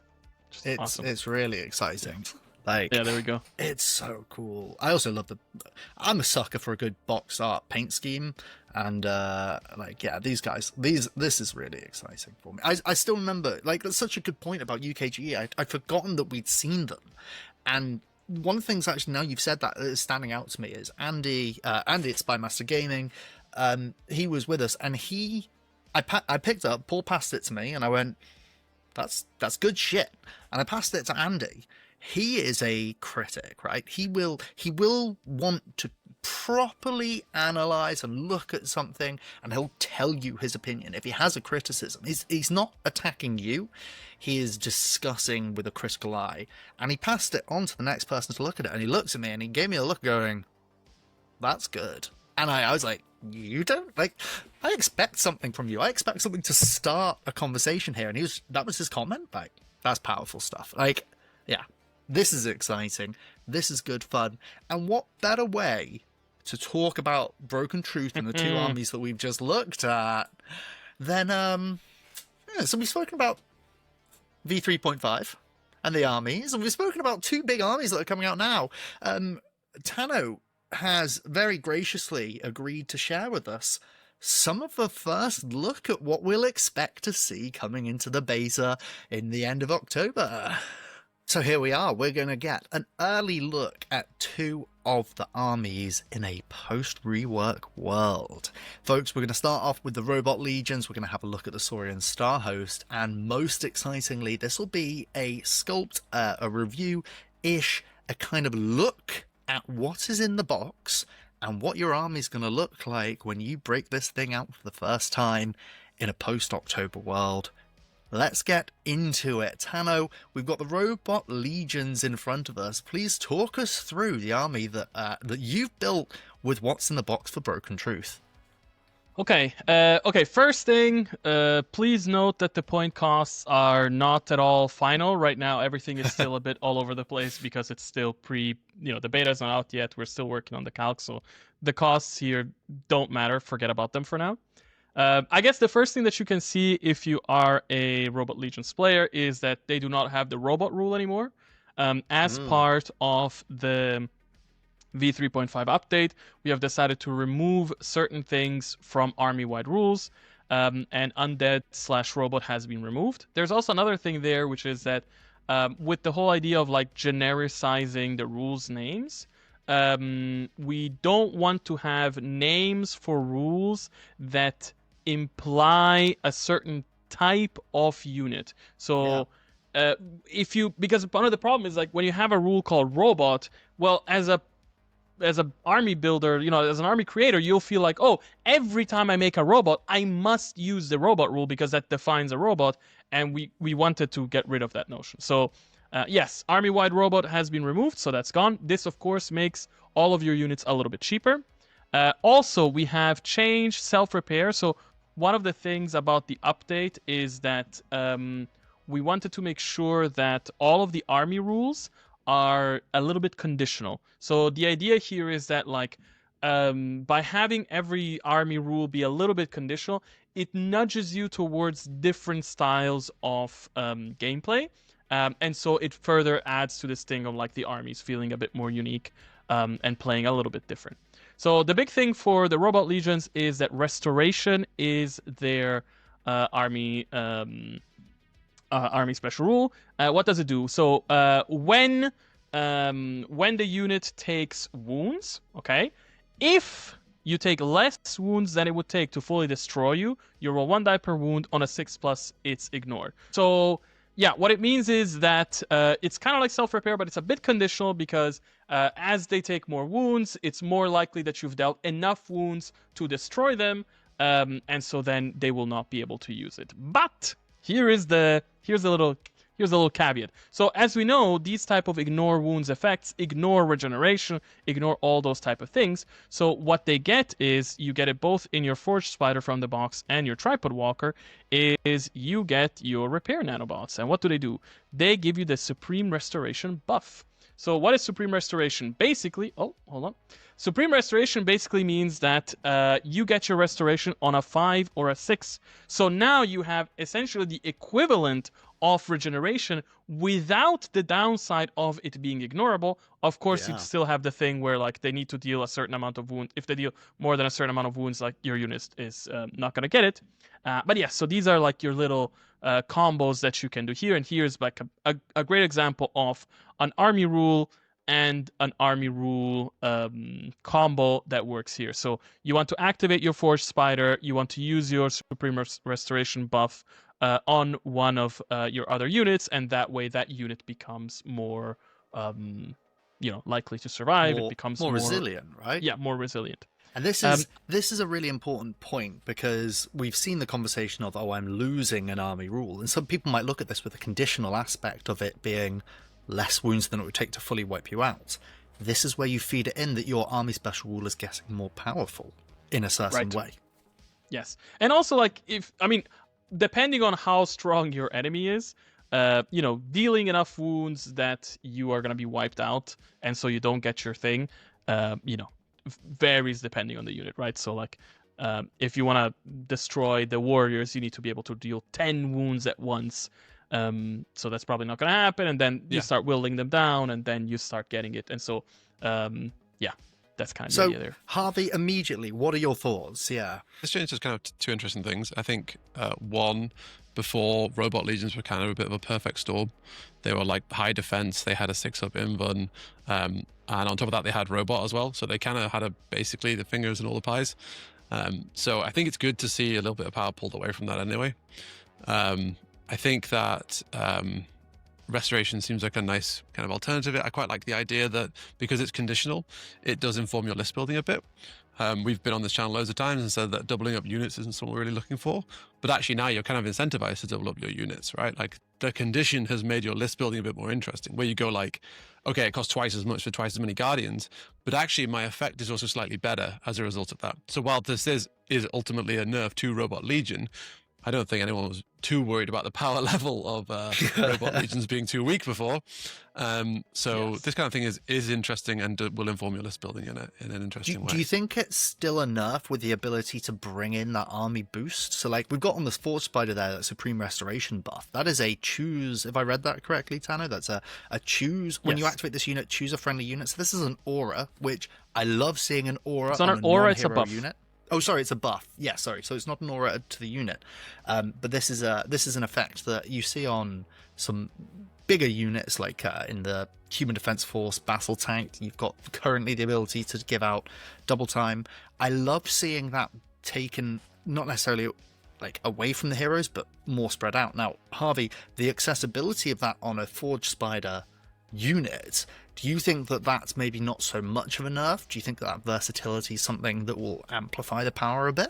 Just awesome. It's really exciting. Like, yeah, there we go. It's so cool. I also love I'm a sucker for a good box art paint scheme, and like, yeah, these guys, this is really exciting for me. I still remember, like, that's such a good point about UKGE. I'd forgotten that we'd seen them, and one of the things actually now you've said that is standing out to me is Andy at Spymaster Gaming. He was with us, and I picked up, Paul passed it to me, and I went, that's good shit, and I passed it to Andy. He is a critic, right? He will want to properly analyze and look at something, and he'll tell you his opinion. If he has a criticism, he's not attacking you. He is discussing with a critical eye, and he passed it on to the next person to look at it, and he looks at me and he gave me a look going, that's good. And I was like, you don't, like, I expect something from you. I expect something to start a conversation here. And that was his comment. Like, that's powerful stuff. Like, yeah, this is exciting. This is good fun. And what better way to talk about Broken Truth and the two armies that we've just looked at than, so we've spoken about V3.5 and the armies, and we've spoken about two big armies that are coming out now. Tano has very graciously agreed to share with us some of the first look at what we'll expect to see coming into the beta in the end of October. So here we are. We're going to get an early look at two of the armies in a post-rework world. Folks, we're going to start off with the Robot Legions. We're going to have a look at the Saurian Starhost, and most excitingly, this will be a sculpt, a review-ish, a kind of look at what is in the box and what your army's going to look like when you break this thing out for the first time in a post-October world. Let's get into it. Tano, we've got the Robot Legions in front of us. Please talk us through the army that you've built with what's in the box for Broken Truth. Okay. First thing, please note that the point costs are not at all final. Right now, everything is still a bit all over the place because it's still the beta's not out yet. We're still working on the calc, so the costs here don't matter. Forget about them for now. I guess the first thing that you can see if you are a Robot Legions player is that they do not have the robot rule anymore. As part of the V3.5 update, we have decided to remove certain things from army-wide rules, and undead/robot has been removed. There's also another thing there, which is that with the whole idea of like genericizing the rules names, we don't want to have names for rules that imply a certain type of unit. So because one of the problem is like when you have a rule called robot, well, as an army builder, as an army creator, you'll feel like, oh, every time I make a robot, I must use the robot rule because that defines a robot, and we wanted to get rid of that notion. So yes, army-wide robot has been removed, so that's gone. This, of course, makes all of your units a little bit cheaper. Also, we have changed self-repair. So one of the things about the update is that we wanted to make sure that all of the army rules are a little bit conditional. So the idea here is that by having every army rule be a little bit conditional, it nudges you towards different styles of gameplay. And so it further adds to this thing of like the armies feeling a bit more unique and playing a little bit different. So the big thing for the Robot Legions is that restoration is their army special rule. What does it do? So when the unit takes wounds, okay, if you take less wounds than it would take to fully destroy you. You roll 1 die per wound. On a 6+, it's ignored. So yeah, what it means is that it's kind of like self-repair, but it's a bit conditional because as they take more wounds, it's more likely that you've dealt enough wounds to destroy them, and so then they will not be able to use it. But here's a little caveat. So as we know, these type of ignore wounds effects ignore regeneration, ignore all those type of things. So what they get is you get it both in your Forged Spider from the box and your Tripod Walker, is you get your Repair Nanobots. And what do? They give you the Supreme Restoration buff. So what is Supreme Restoration? Basically, oh, hold on. Supreme Restoration basically means that you get your restoration on a 5 or a 6. So now you have essentially the equivalent of regeneration without the downside of it being ignorable. Of course, you still have the thing where like they need to deal a certain amount of wounds. If they deal more than a certain amount of wounds, like your unit is not going to get it. But yeah, so these are like your little combos that you can do here. And here's like a great example of an army rule and an army rule combo that works here. So you want to activate your Forged Spider, you want to use your Supreme Restoration buff on one of your other units, and that way that unit becomes more likely to survive. It becomes more resilient, right? Yeah, more resilient. And this is a really important point because we've seen the conversation of, oh, I'm losing an army rule. And some people might look at this with a conditional aspect of it being less wounds than it would take to fully wipe you out. This is where you feed it in that your army special rule is getting more powerful in a certain way. Yes. And also, like, depending on how strong your enemy is, dealing enough wounds that you are going to be wiped out and so you don't get your thing, varies depending on the unit, right? So, like, if you want to destroy the warriors, you need to be able to deal 10 wounds at once. So that's probably not going to happen. And then you start whittling them down and then you start getting it. And so, that's kind of the idea there. So, Harvey, immediately, what are your thoughts? Yeah. This changes kind of two interesting things. I think, one, before Robot Legions were kind of a bit of a perfect storm. They were like high defense. They had a 6-up invuln. And on top of that, they had Robot as well. So they kind of had basically the fingers in all the pies. So I think it's good to see a little bit of power pulled away from that anyway. I think that Restoration seems like a nice kind of alternative. I quite like the idea that because it's conditional, it does inform your list building a bit. We've been on this channel loads of times and said that doubling up units isn't something we're really looking for. But actually now you're kind of incentivized to double up your units, right? Like the condition has made your list building a bit more interesting, where you go like, okay, it costs twice as much for twice as many Guardians, but actually my effect is also slightly better as a result of that. So while this is ultimately a nerf to Robot Legion, I don't think anyone was too worried about the power level of Robot Legions being too weak before. This kind of thing is interesting and will inform your list building in an interesting way. Do you think it's still a nerf with the ability to bring in that army boost? So, like, we've got on this Forged Spider there, that Supreme Restoration buff. That is a choose, if I read that correctly, Tano, that's a choose. When you activate this unit, choose a friendly unit. So this is an aura, which I love seeing an aura it's on not a an aura, it's a non-hero buff. unit. Oh, sorry, it's a buff. Yeah, sorry. So it's not an aura to the unit, but this is an effect that you see on some bigger units, like in the Human Defense Force Battle Tank. You've got currently the ability to give out double time. I love seeing that taken, not necessarily like away from the heroes, but more spread out. Now, Harvey, the accessibility of that on a Forged Spider unit, do you think that that's maybe not so much of a nerf? Do you think that versatility is something that will amplify the power a bit?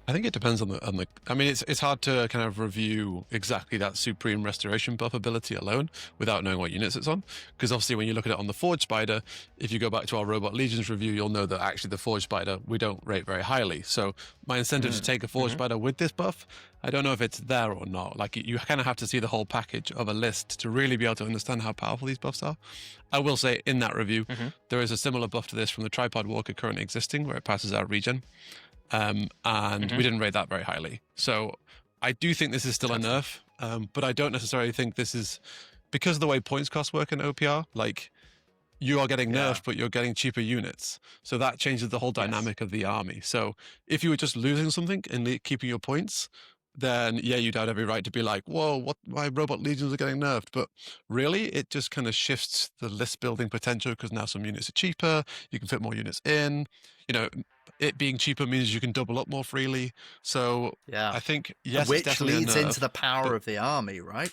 I think it depends on the. I mean, it's hard to kind of review exactly that Supreme Restoration buff ability alone without knowing what units it's on. Because obviously, when you look at it on the Forged Spider, if you go back to our Robot Legions review, you'll know that actually the Forged Spider we don't rate very highly. So my incentive to take a Forged Spider with this buff, I don't know if it's there or not. Like you kind of have to see the whole package of a list to really be able to understand how powerful these buffs are. I will say in that review, there is a similar buff to this from the Tripod Walker currently existing, where it passes out regen. And we didn't rate that very highly. So I do think this is still a nerf, but I don't necessarily think this is, because of the way points costs work in OPR, like you are getting nerfed, but you're getting cheaper units. So that changes the whole dynamic of the army. So if you were just losing something and keeping your points, then yeah, you'd have every right to be like, whoa, what, my robot legions are getting nerfed. But really, it just kind of shifts the list building potential because now some units are cheaper, you can fit more units in. You know, it being cheaper means you can double up more freely. So Yeah. I think, yes, it's Which definitely leads a nerf, into the power but of the army, right?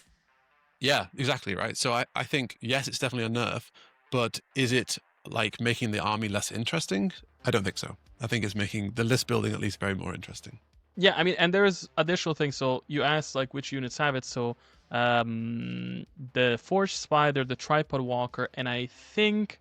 yeah, exactly right. So I think, yes, it's definitely a nerf, but is it like making the army less interesting? I don't think so. I think it's making the list building at least very more interesting. Yeah, I mean, and there's additional things. So you asked like which units have it. So the Forged Spider, the Tripod Walker, and I think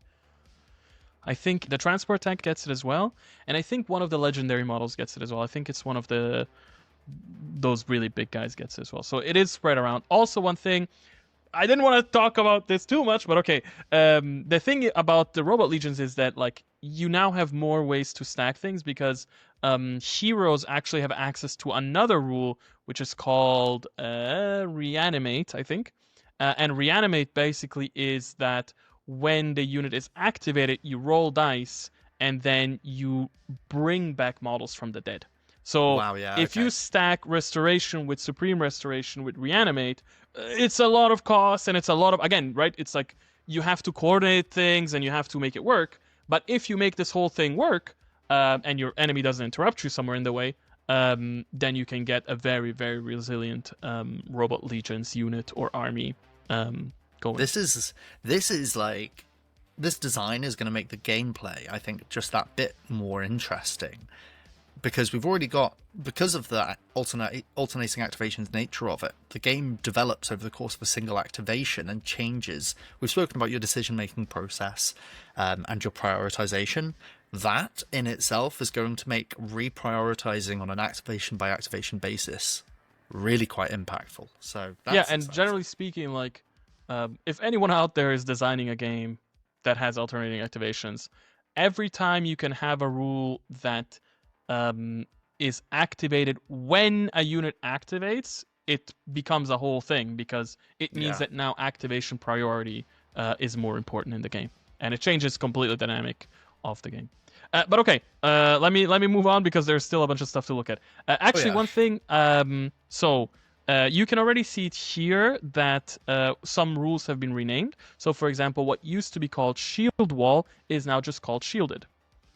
the Transport Tank gets it as well. And I think one of the legendary models gets it as well. I think it's one of those really big guys gets it as well. So it is spread around. Also, one thing, I didn't want to talk about this too much, but okay. The thing about the Robot Legions is that like you now have more ways to stack things because heroes actually have access to another rule which is called Reanimate, I think. And Reanimate basically is that when the unit is activated, you roll dice and then you bring back models from the dead. So Wow, yeah, if okay. you stack Restoration with Supreme Restoration with Reanimate, it's a lot of cost and it's a lot of, again, right? It's like you have to coordinate things and you have to make it work. But if you make this whole thing work and your enemy doesn't interrupt you somewhere in the way, then you can get a very, very resilient Robot Legions unit or army going. This is like, this design is going to make the gameplay, I think, just that bit more interesting. Because we've already got, because of the alternating activations nature of it, the game develops over the course of a single activation and changes. We've spoken about your decision-making process and your prioritization. That in itself is going to make reprioritizing on an activation-by-activation basis really quite impactful. So that's yeah, and exciting. generally speaking, like if anyone out there is designing a game that has alternating activations, every time you can have a rule that is activated when a unit activates, it becomes a whole thing because it means that now activation priority is more important in the game, and it changes completely the dynamic of the game. But okay, let me move on because there's still a bunch of stuff to look at. Actually, one thing. You can already see it here that some rules have been renamed. So, for example, what used to be called Shield Wall is now just called Shielded.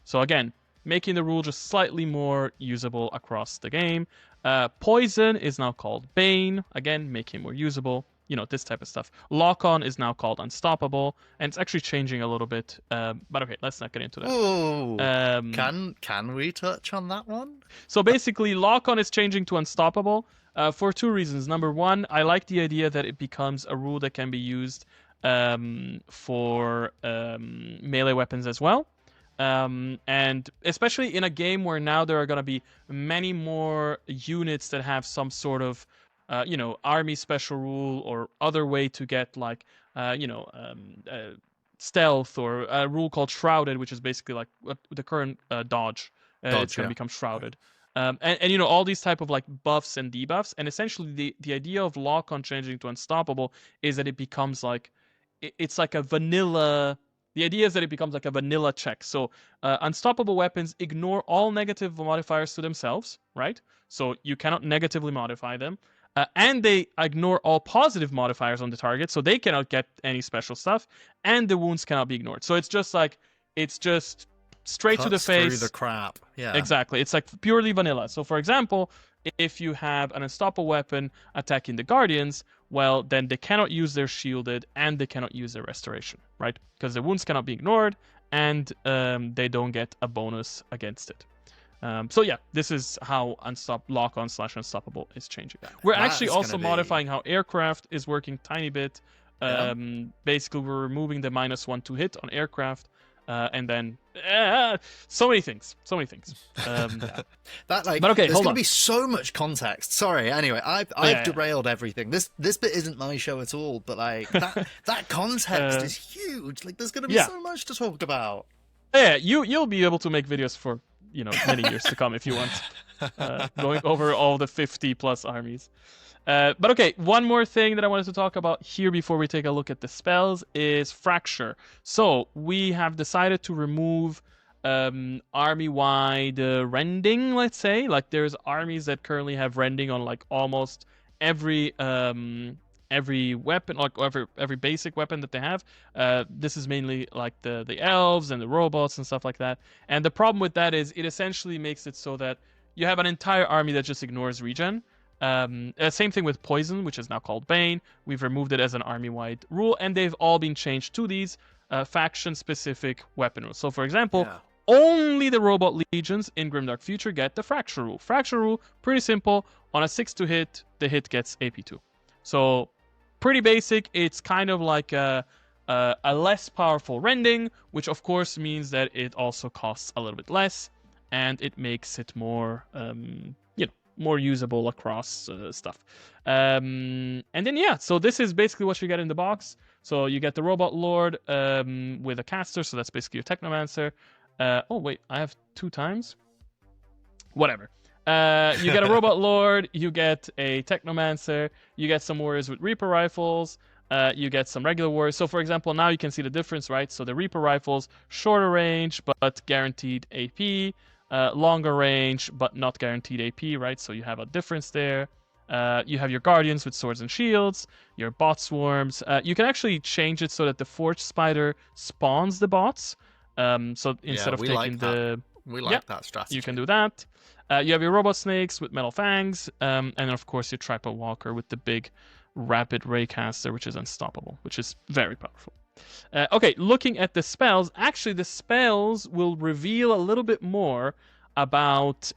So again, making the rule just slightly more usable across the game. Poison is now called Bane, again, making it more usable. You know, this type of stuff. Lock-on is now called Unstoppable, and it's actually changing a little bit. But okay, let's not get into that. Ooh, can we touch on that one? So basically, Lock-on is changing to Unstoppable for two reasons. Number one, I like the idea that it becomes a rule that can be used for melee weapons as well. And especially in a game where now there are going to be many more units that have some sort of, army special rule or other way to get like, stealth, or a rule called Shrouded, which is basically like the current dodge. It's going to become Shrouded. And all these type of like buffs and debuffs. And essentially the idea of Lock-on changing to Unstoppable is that it becomes like, it's like a vanilla. The idea is that it becomes like a vanilla check. So unstoppable weapons ignore all negative modifiers to themselves, right? So you cannot negatively modify them. And they ignore all positive modifiers on the target, so they cannot get any special stuff. And the wounds cannot be ignored. So it's just straight to the face. Through the crap. Yeah. Exactly. It's like purely vanilla. So for example, if you have an unstoppable weapon attacking the Guardians, well, then they cannot use their shielded and they cannot use their restoration, right? Because the wounds cannot be ignored and they don't get a bonus against it. So yeah, this is how Lock-on / Unstoppable is changing. We're actually also modifying how Aircraft is working tiny bit. Basically, we're removing the -1 to hit on Aircraft. And then so many things. That like, but okay, there's hold gonna on. be so much context. Sorry. Anyway, I've derailed everything. This bit isn't my show at all. But like that context is huge. Like there's gonna be so much to talk about. Yeah, you'll be able to make videos for many years to come if you want, going over all the 50+ armies. But okay, one more thing that I wanted to talk about here before we take a look at the spells is Fracture. So we have decided to remove army-wide rending, let's say. Like there's armies that currently have rending on like almost every weapon, like every basic weapon that they have. This is mainly like the elves and the robots and stuff like that. And the problem with that is it essentially makes it so that you have an entire army that just ignores regen. Same thing with poison, which is now called Bane. We've removed it as an army-wide rule, and they've all been changed to these faction-specific weapon rules. So, for example, only the robot legions in Grimdark Future get the fracture rule. Fracture rule, pretty simple. On a 6 to hit, the hit gets AP2. So, pretty basic. It's kind of like a less powerful rending, which of course means that it also costs a little bit less, and it makes it more more usable across stuff. And then so this is basically what you get in the box. So you get the Robot Lord with a caster, so that's basically your Technomancer. Oh wait, I have 2 times? Whatever. You get a Robot Lord, you get a Technomancer, you get some warriors with Reaper rifles, you get some regular warriors. So for example, now you can see the difference, right? So the Reaper rifles, shorter range, but guaranteed AP. Longer range, but not guaranteed AP, right? So you have a difference there. You have your Guardians with swords and shields, your bot swarms. You can actually change it so that the Forge Spider spawns the bots. So instead of taking we like that strategy. You can do that. You have your Robot Snakes with metal fangs, and then of course your Tripod Walker with the big rapid Raycaster, which is unstoppable, which is very powerful. Okay, looking at the spells, actually the spells will reveal a little bit more about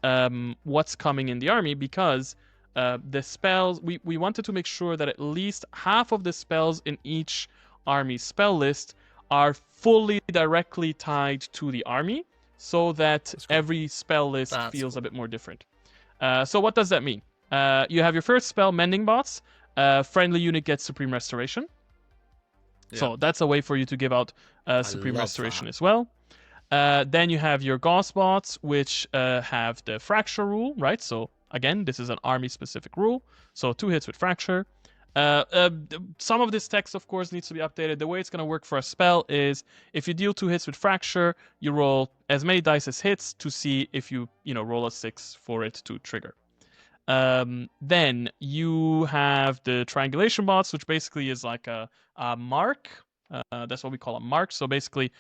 what's coming in the army, because the spells, we wanted to make sure that at least half of the spells in each army spell list are fully directly tied to the army, so that every spell list feels a bit more different. So what does that mean? You have your first spell, Mending Bots. Friendly unit gets Supreme Restoration. So that's a way for you to give out Supreme Restoration as well. Then you have your Gauss bots, which have the Fracture rule, right? So again, this is an army-specific rule. So 2 hits with Fracture. Some of this text, of course, needs to be updated. The way it's going to work for a spell is if you deal 2 hits with Fracture, you roll as many dice as hits to see if you roll a 6 for it to trigger. Then you have the Triangulation bots, which basically is like a mark. That's what we call a mark. So basically,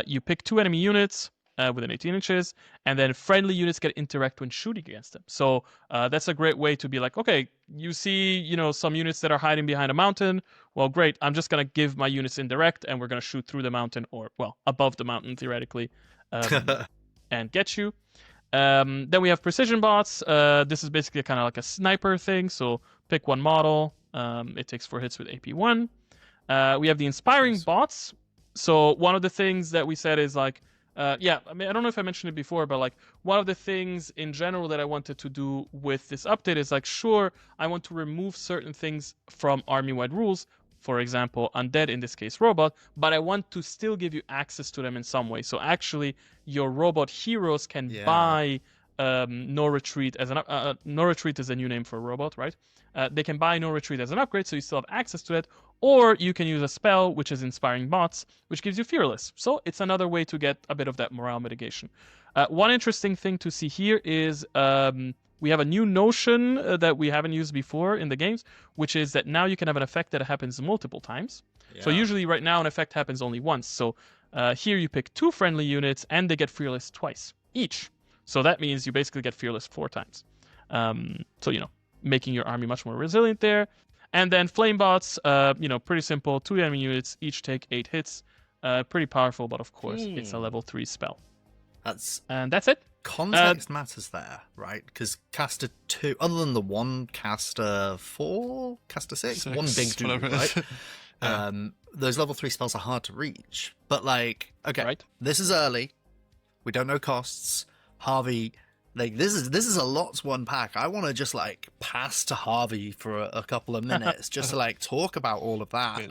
you pick 2 enemy units within 18 inches, and then friendly units get interact when shooting against them. So that's a great way to be like, okay, you see, some units that are hiding behind a mountain. Well, great. I'm just gonna give my units indirect, and we're gonna shoot through the mountain, or above the mountain theoretically, and get you. Then we have precision bots. This is basically kind of like a sniper thing. So pick 1 model. It takes 4 hits with AP1. We have the inspiring bots. So one of the things that we said is like, I don't know if I mentioned it before, but like one of the things in general that I wanted to do with this update is like, sure, I want to remove certain things from army-wide rules. For example, undead, in this case robot, but I want to still give you access to them in some way. So actually, your robot heroes can buy No Retreat as No Retreat is a new name for a robot, right? They can buy No Retreat as an upgrade, so you still have access to it. Or you can use a spell, which is Inspiring Bots, which gives you Fearless. So it's another way to get a bit of that morale mitigation. One interesting thing to see here is we have a new notion that we haven't used before in the games, which is that now you can have an effect that happens multiple times. So usually right now an effect happens only once. So here you pick 2 friendly units and they get Fearless twice each. So that means you basically get Fearless 4 times. So, making your army much more resilient there. And then Flame Bots, pretty simple. 2 enemy units, each take 8 hits. Pretty powerful, but of course it's a level 3 spell. And that's it. Context matters there, right? Because caster 2, other than the one caster 4, caster 6, one big dude, right? Those level 3 spells are hard to reach. But like, okay, this is early. We don't know costs. Harvey, like this is a lot to unpack. I want to just like pass to Harvey for a couple of minutes just to like talk about all of that.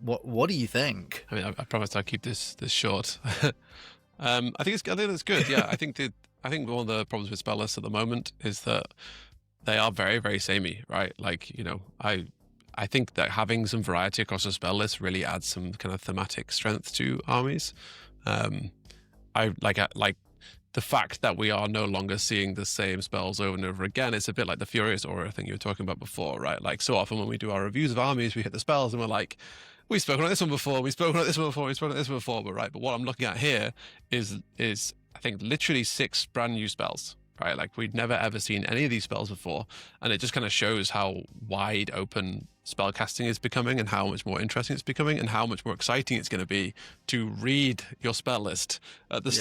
What do you think? I mean, I promised I'd keep this short. I think it's good. Yeah, I think one of the problems with spell lists at the moment is that they are very, very samey, right? Like, I think that having some variety across the spell list really adds some kind of thematic strength to armies. I like the fact that we are no longer seeing the same spells over and over again. It's a bit like the Furious Aura thing you were talking about before, right? Like so often when we do our reviews of armies, we hit the spells and we're like, we've spoken about this one before, we've spoken about this one before, we've spoken about this one before, but what I'm looking at here is I think literally 6 brand new spells, right? Like we'd never ever seen any of these spells before, and it just kind of shows how wide open spellcasting is becoming and how much more interesting it's becoming and how much more exciting it's going to be to read your spell list at the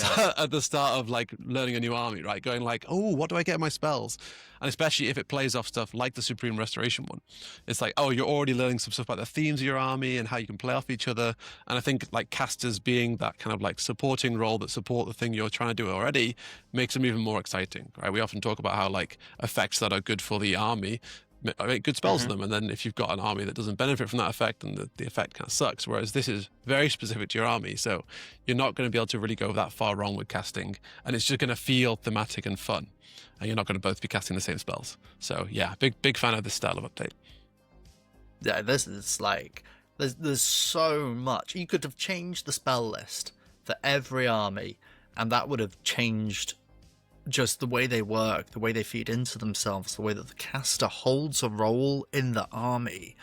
start of like learning a new army, right? Going like, oh, what do I get in my spells? And especially if it plays off stuff like the Supreme Restoration one. It's like, oh, you're already learning some stuff about the themes of your army and how you can play off each other. And I think like casters being that kind of like supporting role that support the thing you're trying to do already makes them even more exciting, right? We often talk about how like effects that are good for the army make good spells for them, and then if you've got an army that doesn't benefit from that effect, then the effect kind of sucks, whereas this is very specific to your army, so you're not going to be able to really go that far wrong with casting, and it's just going to feel thematic and fun, and you're not going to both be casting the same spells. So yeah, big fan of this style of update. Yeah, this is like there's so much. You could have changed the spell list for every army, and that would have changed just the way they work, the way they feed into themselves, the way that the caster holds a role in the army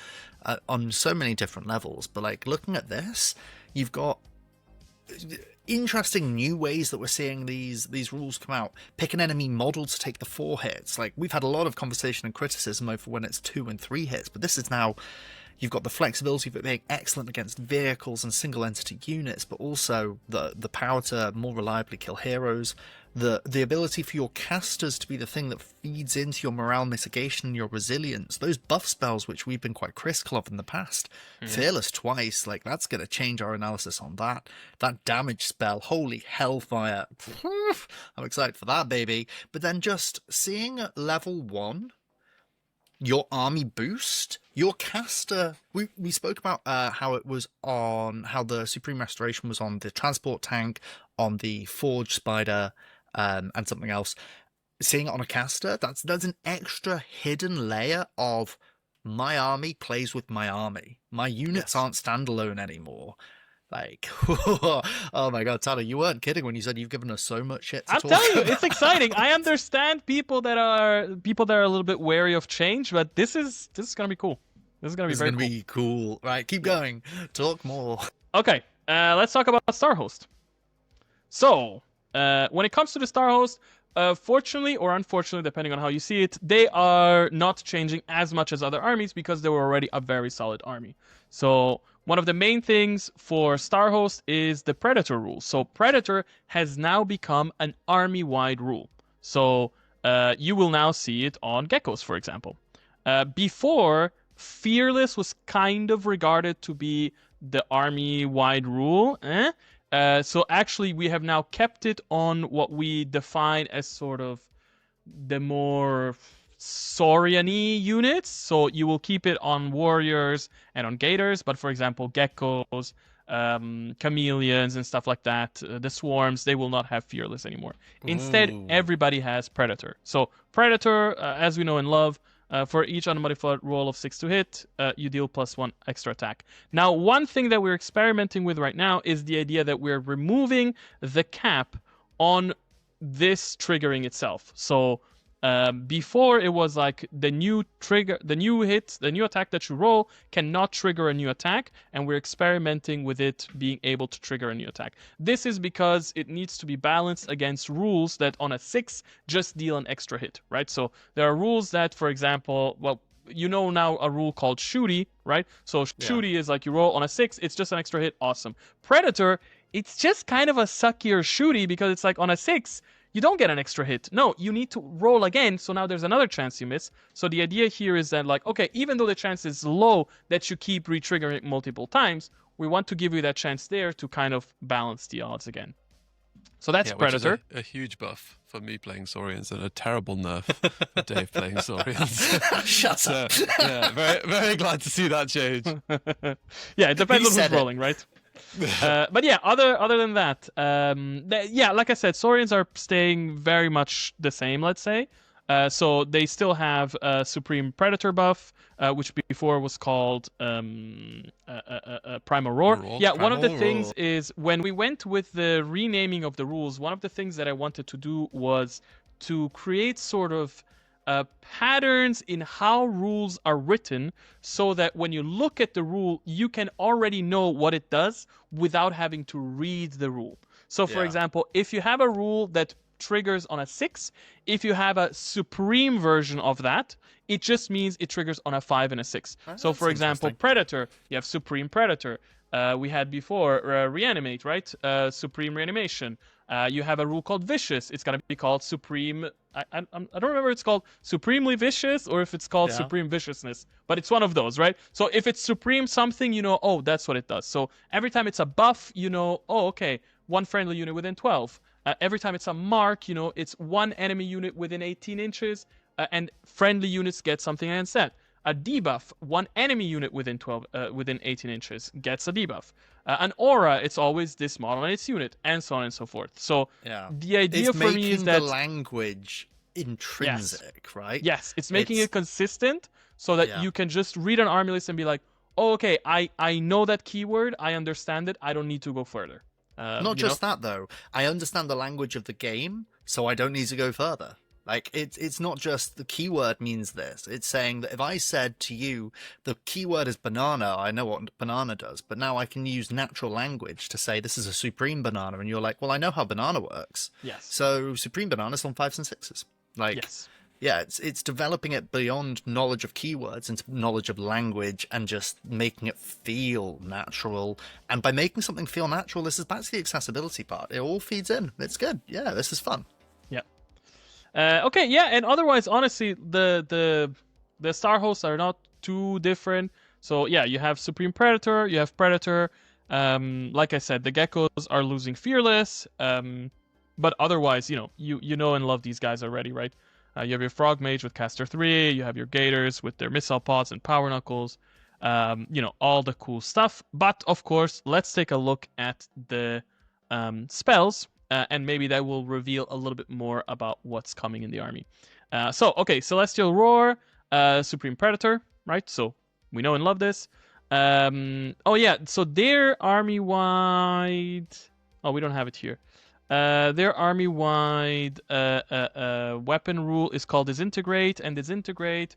on so many different levels. But like looking at this, you've got interesting new ways that we're seeing these rules come out. Pick an enemy model to take the 4 hits. Like we've had a lot of conversation and criticism over when it's 2 and 3 hits, but this is now, you've got the flexibility of it being excellent against vehicles and single entity units, but also the power to more reliably kill heroes, the ability for your casters to be the thing that feeds into your morale mitigation and your resilience. Those buff spells, which we've been quite critical of in the past, Fearless twice, like that's going to change our analysis on that. That damage spell, holy hellfire. I'm excited for that, baby. But then just seeing at level 1, your army boost, your caster. We spoke about how it was on, how the Supreme Restoration was on the transport tank, on the Forge Spider, and something else. Seeing it on a caster, that's an extra hidden layer of my army plays with my army. My units aren't standalone anymore. Like, oh my god, Tano, you weren't kidding when you said you've given us so much shit to I'm talk telling you, about. it's exciting. I understand people that are a little bit wary of change, but this is gonna be cool. This is gonna be very cool. Be cool. Right, keep going. Talk more. Okay, let's talk about Starhost. So, when it comes to the Starhost, fortunately or unfortunately, depending on how you see it, they are not changing as much as other armies because they were already a very solid army. So, one of the main things for Starhost is the Predator rule. So, Predator has now become an army-wide rule. So, you will now see it on Geckos, for example. Before, Fearless was kind of regarded to be the army-wide rule. So actually, we have now kept it on what we define as sort of the more Saurian-y units. So you will keep it on warriors and on gators, but for example, geckos, chameleons and stuff like that, the swarms, they will not have fearless anymore. Instead, everybody has predator. So predator, as we know and love, for each unmodified roll of 6 to hit, you deal +1 extra attack. Now, one thing that we're experimenting with right now is the idea that we're removing the cap on this triggering itself. So before it was like the new attack that you roll cannot trigger a new attack, and we're experimenting with it being able to trigger a new attack. This is because it needs to be balanced against rules that on a 6 just deal an extra hit, right? So there are rules that, for example, well, you know now a rule called shooty, right? So shooty is like you roll on a 6, it's just an extra hit, awesome. Predator, it's just kind of a suckier shooty because it's like on a 6, you don't get an extra hit. No, you need to roll again, so now there's another chance you miss. So the idea here is that, like, okay, even though the chance is low that you keep re-triggering it multiple times, we want to give you that chance there to kind of balance the odds again. So that's Predator. Which is a huge buff for me playing Saurians and a terrible nerf for Dave playing Saurians. Shut up. Yeah, very, very glad to see that change. Yeah, it depends on who's rolling, right? But yeah, other than that, yeah, like I said, Saurians are staying very much the same, let's say. So they still have a Supreme Predator buff, which before was called Primal Roar. Yeah, one of the Primal things Roar. is when we went with the renaming of the rules, one of the things that I wanted to do was to create sort of patterns in how rules are written so that when you look at the rule, you can already know what it does without having to read the rule. So, for Yeah. example, if you have a rule that triggers on a 6, if you have a supreme version of that, it just means it triggers on a 5 and a 6. So, that's for example, interesting. Predator, you have Supreme Predator. We had before Reanimate, right? Supreme Reanimation. You have a rule called Vicious. It's gonna be called Supreme. I don't remember if it's called Supremely Vicious or if it's called Yeah. Supreme Viciousness, but it's one of those, right? So if it's Supreme something, you know, oh, that's what it does. So every time it's a buff, you know, oh, okay, one friendly unit within 12. Every time it's a mark, you know, it's one enemy unit within 18 inches, and friendly units get something against that. A debuff, one enemy unit within 18 inches gets a debuff. An aura, it's always this model and its unit, and so on and so forth. So Yeah. the idea It's for me is making that the language intrinsic, right? yes, it's making It's- it consistent so that Yeah. you can just read an army list and be like, oh, okay, I know that keyword, I understand it, I don't need to go further. Not just that though. I understand the language of the game, so I don't need to go further. Like it's not just the keyword means this. It's saying that if I said to you the keyword is banana, I know what banana does, but now I can use natural language to say this is a supreme banana, and you're like, well, I know how banana works. Yes. So supreme bananas on 5s and 6s. Like Yes. yeah, it's developing it beyond knowledge of keywords into knowledge of language and just making it feel natural. And by making something feel natural, this is back to the accessibility part. It all feeds in. It's good. Yeah, this is fun. Okay, yeah, and otherwise, honestly, the star hosts are not too different. So yeah, you have Supreme Predator, you have Predator. Like I said, the geckos are losing Fearless. But otherwise, you know and love these guys already, right? You have your Frog Mage with Caster 3. You have your Gators with their Missile Pods and Power Knuckles. All the cool stuff. But of course, let's take a look at the spells. And maybe that will reveal a little bit more about what's coming in the army. Okay, Celestial Roar, Supreme Predator, right? So we know and love this. Oh yeah, so their army-wide... Oh, we don't have it here. Their army-wide weapon rule is called Disintegrate, and Disintegrate...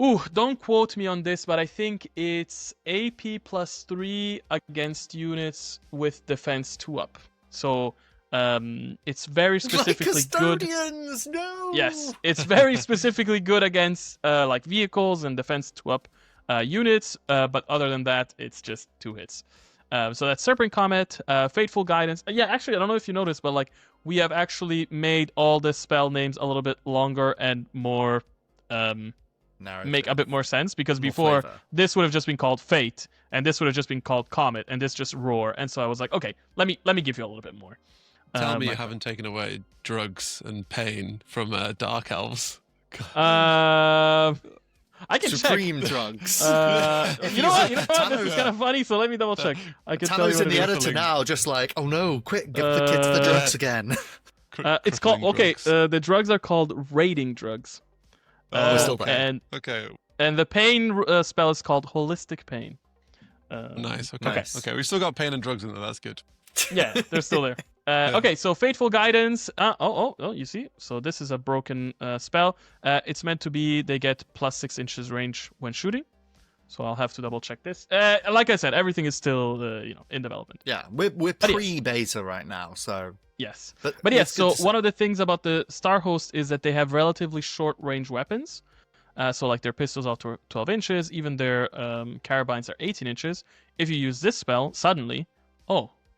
Ooh, don't quote me on this, but I think it's AP plus 3 against units with defense 2 up. So it's very specifically good. Custodians, no. Yes, it's very specifically good against like vehicles and defense 2 up units. But other than that, it's just 2 hits. So that's Serpent Comet, Fateful Guidance. Yeah, actually, I don't know if you noticed, but like we have actually made all the spell names a little bit longer and more make a bit more sense, because before flavor. this would have just been called Fate, and this would have just been called Comet, and this just Roar. And so I was like, okay, let me give you a little bit more. Tell me you like- haven't taken away drugs and pain from Dark Elves. I can Supreme drugs. check. You know what? This is kind of funny. So let me double check. I can tell you Tano's what in it the is. editor now, just like, oh no, quick, give the kids the drugs again. It's called Crippling drugs. the drugs are called raiding drugs. Oh, we're still there. Okay, And the pain spell is called Holistic Pain. nice. Okay, Nice. okay. We've still got pain and drugs in there. That's good. Yeah, they're still there. Okay, so Fateful Guidance. You see? So this is a broken spell. It's meant to be they get plus 6 inches range when shooting. So I'll have to double check this. Like I said, everything is still in development. Yeah, we're But yes. pre-beta right now, so... Yes. But But yes, it's good so to one of the things about the Starhost is that they have relatively short range weapons. So like their pistols are 12 inches, even their carabines are 18 inches. If you use this spell, suddenly,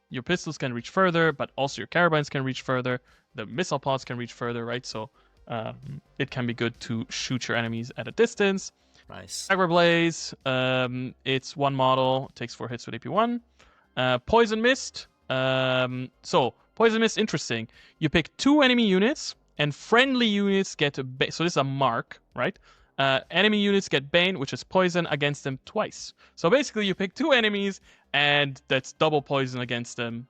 your pistols can reach further, but also your carabines can reach further. The missile pods can reach further, right? So it can be good to shoot your enemies at a distance. Nice. Cyber Blaze, it's one model, takes 4 hits with AP1. Poison Mist. So Poison Mist, interesting. You pick 2 enemy units, and friendly units get so this is a mark, right? Enemy units get Bane, which is poison, against them twice. So basically, you pick 2 enemies, and that's double poison against them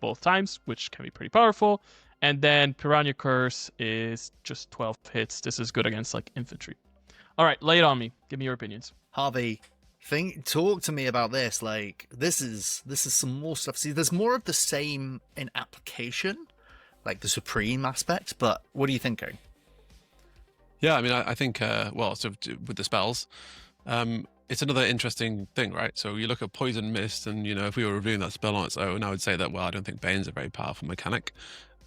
both times, which can be pretty powerful. And then Piranha Curse is just 12 hits. This is good against like infantry. All right, lay it on me. Give me your opinions. Harvey, talk to me about this. Like, this is some more stuff. See, there's more of the same in application, like the Supreme aspect, but what are you thinking? Yeah, I mean, I think, well, so with the spells, it's another interesting thing, right? So you look at Poison Mist, and, you know, if we were reviewing that spell on its own, I would say that, well, I don't think Bane's a very powerful mechanic.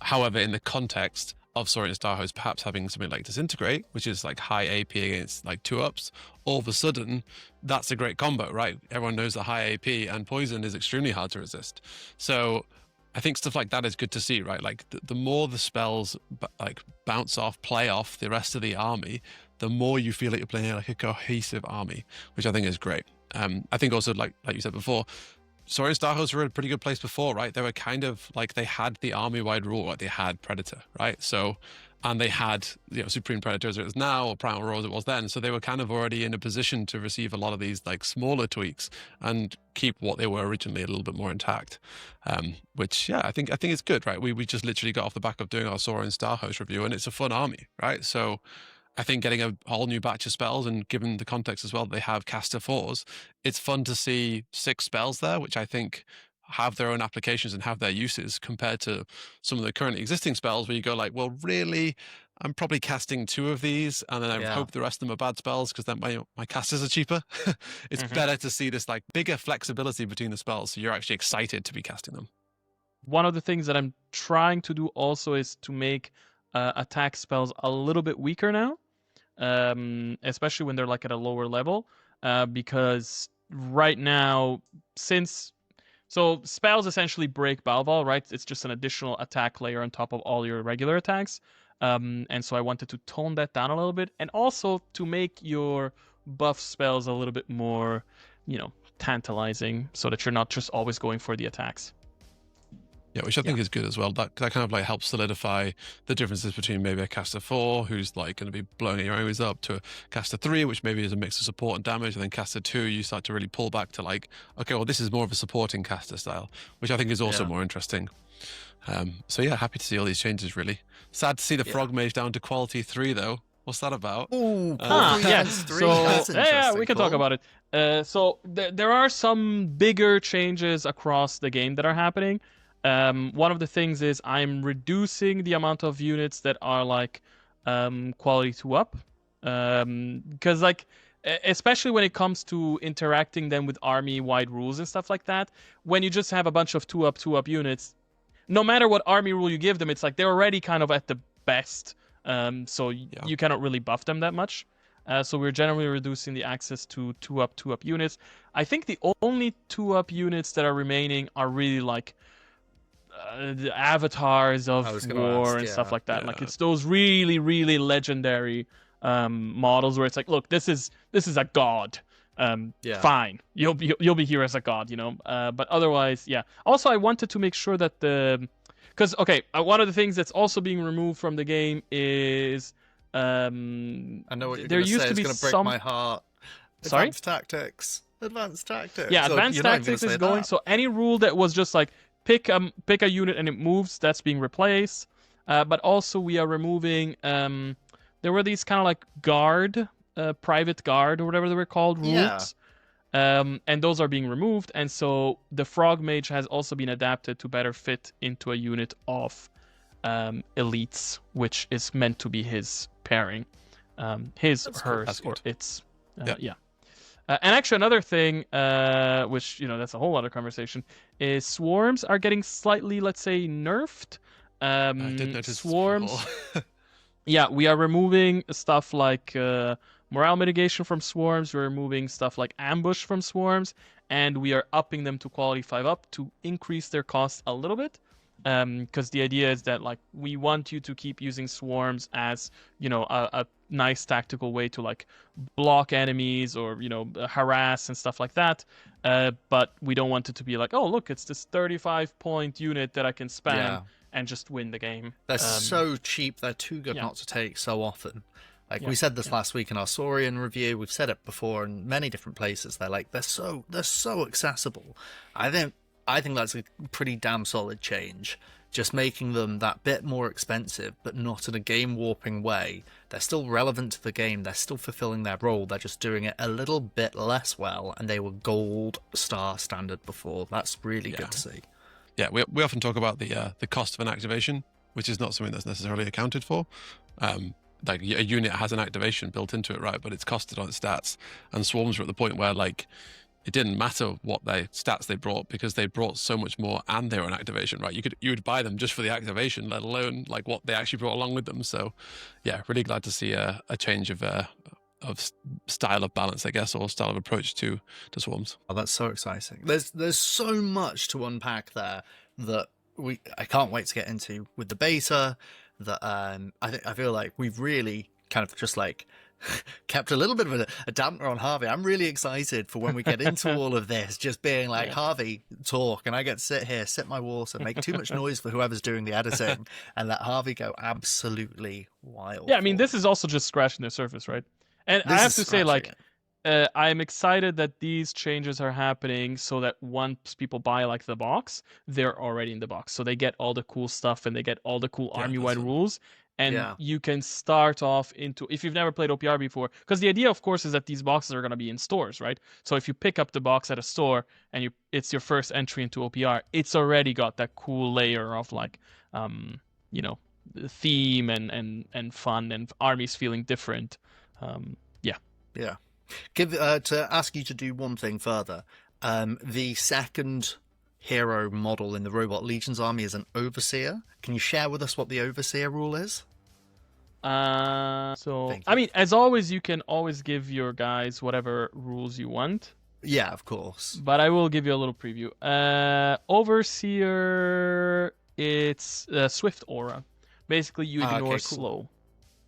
However, in the context of Saurian Starhost perhaps having something like Disintegrate, which is like high AP against like 2-ups, all of a sudden, that's a great combo, right? Everyone knows that high AP and Poison is extremely hard to resist. So I think stuff like that is good to see, right? Like the more the spells like bounce off, play off the rest of the army, the more you feel like you're playing like a cohesive army, which I think is great. I think also, like you said before, Saurian Starhosts were in a pretty good place before, right? They were kind of like, they had the army-wide rule, right? They had Predator, right? So, and they had, you know, Supreme Predator as it is now, or Primal Roar as it was then. So they were kind of already in a position to receive a lot of these like smaller tweaks and keep what they were originally a little bit more intact. Which, yeah, I think it's good, right? We just literally got off the back of doing our Saurian Starhost review, and it's a fun army, right? So I think getting a whole new batch of spells, and given the context as well, they have caster 4s, it's fun to see 6 spells there, which I think have their own applications and have their uses compared to some of the currently existing spells where you go like, well, really, I'm probably casting 2 of these, and then I hope the rest of them are bad spells because then my casters are cheaper. It's better to see this like bigger flexibility between the spells, so you're actually excited to be casting them. One of the things that I'm trying to do also is to make attack spells a little bit weaker now. Especially when they're like at a lower level, because right now, so spells essentially break Balval, right? It's just an additional attack layer on top of all your regular attacks, and so I wanted to tone that down a little bit, and also to make your buff spells a little bit more, you know, tantalizing, so that you're not just always going for the attacks. Yeah, which I think is good as well. That kind of like helps solidify the differences between maybe a caster 4, who's like going to be blowing your enemies up, to a caster 3, which maybe is a mix of support and damage, and then caster 2, you start to really pull back to like, okay, well, this is more of a supporting caster style, which I think is also more interesting. So yeah, happy to see all these changes, really. Sad to see the Frog Mage down to quality 3, though. What's that about? Oh, yeah, we can talk about it. So there are some bigger changes across the game that are happening. One of the things is I'm reducing the amount of units that are like quality 2 up, because like especially when it comes to interacting them with army-wide rules and stuff like that, when you just have a bunch of 2 up units, no matter what army rule you give them, it's like they're already kind of at the best, so you cannot really buff them that much. So we're generally reducing the access to 2 up units. I think the only 2 up units that are remaining are really like the avatars of war and stuff like that. Like it's those really, really legendary models where it's like, look, this is a god. Fine, you'll be here as a god, you know. But otherwise, yeah. Also, I wanted to make sure that because one of the things that's also being removed from the game is I know what you're going to say. It's going to break my heart. Advanced tactics. Yeah, advanced tactics is going. So any rule that was just like pick a unit and it moves, that's being replaced. But also we are removing. There were these kind of like guard, private guard or whatever they were called rules. And those are being removed, and so the Frog Mage has also been adapted to better fit into a unit of elites, which is meant to be his pairing, his, or hers, or its. And actually, another thing, which, you know, that's a whole other conversation, is swarms are getting slightly, let's say, nerfed. I did notice swarms. Yeah, we are removing stuff like morale mitigation from swarms. We're removing stuff like ambush from swarms, and we are upping them to quality 5 up to increase their cost a little bit. Because the idea is that like we want you to keep using swarms as, you know, a nice tactical way to like block enemies or, you know, harass and stuff like that. But we don't want it to be like, oh look, it's this 35-point unit that I can spam and just win the game. They're so cheap. They're too good not to take so often. Like we said this last week in our Saurian review. We've said it before in many different places. They're so accessible. I think that's a pretty damn solid change just making them that bit more expensive, but not in a game warping way. They're still relevant to the game, they're still fulfilling their role, they're just doing it a little bit less well, and they were gold star standard before. That's really good to see. Yeah, we often talk about the cost of an activation, which is not something that's necessarily accounted for. Like a unit has an activation built into it, right? But it's costed on its stats. And swarms were at the point where like it didn't matter what their stats they brought, because they brought so much more and they were an activation, right? You would buy them just for the activation, let alone like what they actually brought along with them. So yeah, really glad to see a change of style of balance, I guess, or style of approach to swarms. Oh, that's so exciting. There's so much to unpack there that I can't wait to get into with the beta. That I feel like we've really kind of just like kept a little bit of a damper on Harvey. I'm really excited for when we get into all of this, just being like, Harvey, talk, and I get to sit here, sip my water, make too much noise for whoever's doing the editing, and let Harvey go absolutely wild. Yeah, I mean, this is also just scratching the surface, right? And I have to say, like, I'm excited that these changes are happening so that once people buy like the box, they're already in the box. So they get all the cool stuff and they get all the cool army-wide rules. And you can start off into, if you've never played OPR before, because the idea, of course, is that these boxes are going to be in stores, right? So if you pick up the box at a store and it's your first entry into OPR, it's already got that cool layer of like, you know, the theme and fun and armies feeling different. Yeah. To ask you to do one thing further, the second hero model in the Robot Legion's army is an Overseer. Can you share with us what the Overseer rule is? I mean, as always, you can always give your guys whatever rules you want. Yeah, of course. But I will give you a little preview. Overseer, it's Swift Aura. Basically, you ignore slow.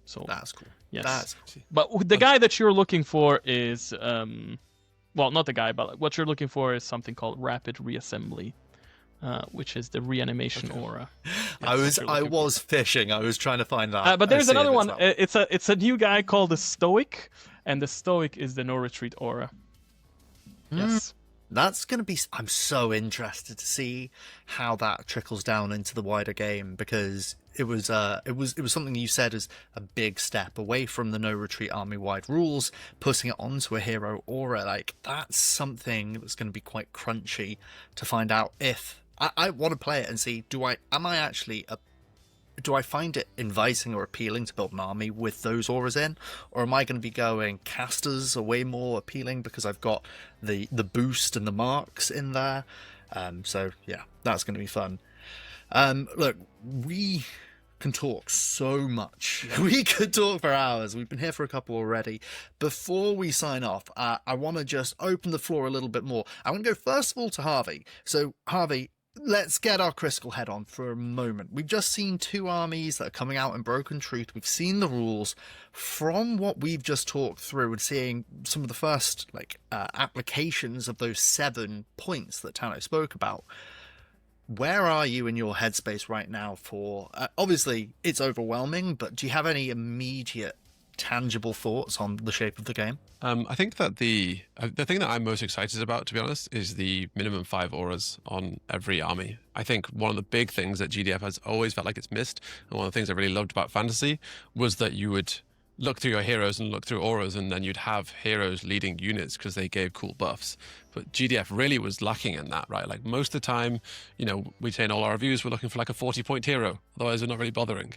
So that's cool. Yes. But the guy that you're looking for is, well, not the guy, but what you're looking for is something called Rapid Reassembly, which is the reanimation aura. I was fishing. I was trying to find that. But there's another one. It's a new guy called the Stoic, and the Stoic is the no retreat aura. Yes. That's going to be... I'm so interested to see how that trickles down into the wider game, because it was something you said is a big step away from the no retreat army-wide rules, putting it onto a hero aura. Like, that's something that's going to be quite crunchy to find out if... I want to play it and see, do I find it inviting or appealing to build an army with those auras in? Or am I going to be going casters are way more appealing because I've got the boost and the marks in there? So, yeah, that's going to be fun. Look, we can talk so much. We could talk for hours. We've been here for a couple already. Before we sign off, I want to just open the floor a little bit more. I want to go first of all to Harvey. So, Harvey, let's get our critical head on for a moment. We've just seen 2 armies that are coming out in Broken Truth. We've seen the rules. From what we've just talked through and seeing some of the first applications of those 7 points that Tano spoke about, where are you in your headspace right now for... obviously, it's overwhelming, but do you have any immediate, tangible thoughts on the shape of the game? I think that the thing that I'm most excited about, to be honest, is the minimum 5 auras on every army. I think one of the big things that GDF has always felt like it's missed, and one of the things I really loved about Fantasy, was that you would look through your heroes and look through auras, and then you'd have heroes leading units because they gave cool buffs. But GDF really was lacking in that, right? Like, most of the time, you know, we say in all our reviews, we're looking for like a 40-point hero. Otherwise, we're not really bothering.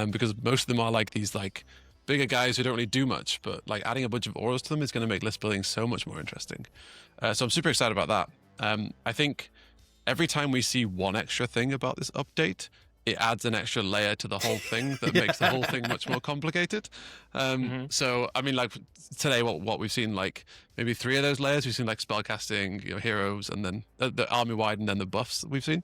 Because most of them are like these like bigger guys who don't really do much, but like adding a bunch of auras to them is going to make list building so much more interesting. So I'm super excited about that. I think every time we see one extra thing about this update, it adds an extra layer to the whole thing that makes the whole thing much more complicated. So, I mean, like today, what we've seen, like maybe 3 of those layers. We've seen like spellcasting, you know, heroes, and then the army-wide, and then the buffs that we've seen.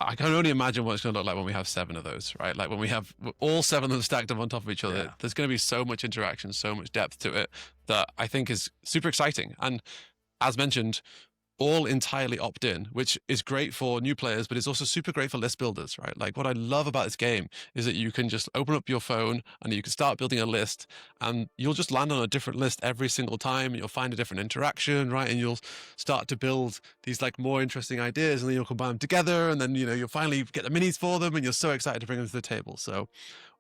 I can only imagine what it's going to look like when we have 7 of those, right? Like when we have all 7 of them stacked up on top of each other, there's going to be so much interaction, so much depth to it that I think is super exciting. And as mentioned, all entirely opt-in, which is great for new players, but it's also super great for list builders, right? Like what I love about this game is that you can just open up your phone and you can start building a list, and you'll just land on a different list every single time, and you'll find a different interaction, right? And you'll start to build these like more interesting ideas, and then you'll combine them together, and then you'll finally get the minis for them, and you're so excited to bring them to the table. So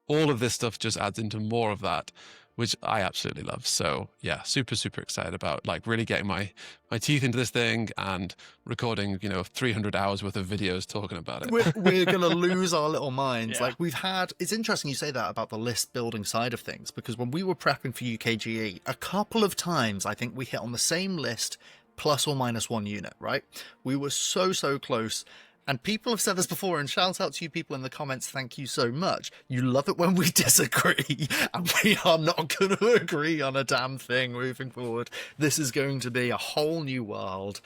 all of this stuff just adds into more of that, which I absolutely love. So yeah, super, super excited about like really getting my teeth into this thing and recording, 300 hours worth of videos talking about it. We're going to lose our little minds. Yeah. Like it's interesting you say that about the list building side of things, because when we were prepping for UKGE, a couple of times I think we hit on the same list plus or minus 1 unit, right? We were so close. And people have said this before, and shout out to you people in the comments, thank you so much. You love it when we disagree, and we are not going to agree on a damn thing moving forward. This is going to be a whole new world,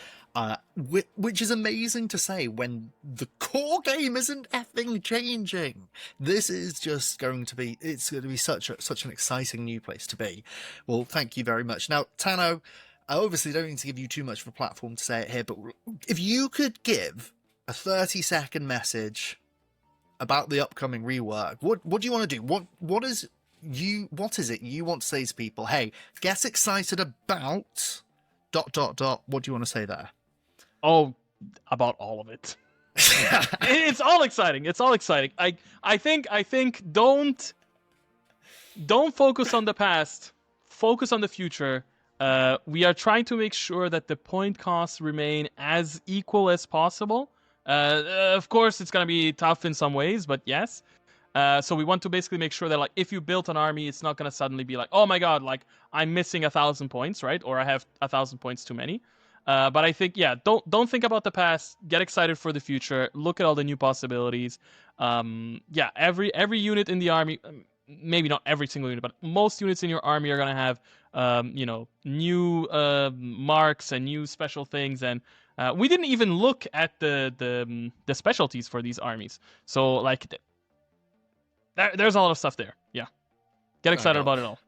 which is amazing to say when the core game isn't effing changing. This is just going to be, it's going to be such an exciting new place to be. Well, thank you very much. Now, Tano, I obviously don't need to give you too much of a platform to say it here, but if you could give a 30-second message about the upcoming rework, what do you want to do? What is it you want to say to people? Hey, get excited about ... What do you want to say there? Oh, about all of it. It's all exciting. It's all exciting. I think don't focus on the past. Focus on the future. We are trying to make sure that the point costs remain as equal as possible. Of course, it's going to be tough in some ways, but yes. So we want to basically make sure that, like, if you built an army, it's not going to suddenly be like, oh my god, like, I'm missing 1,000 points, right? Or I have 1,000 points too many. But I think, yeah, don't think about the past. Get excited for the future. Look at all the new possibilities. Yeah, every unit in the army, maybe not every single unit, but most units in your army are going to have, new marks and new special things. And we didn't even look at the specialties for these armies. So, like, there's a lot of stuff there. Yeah, get excited about it all.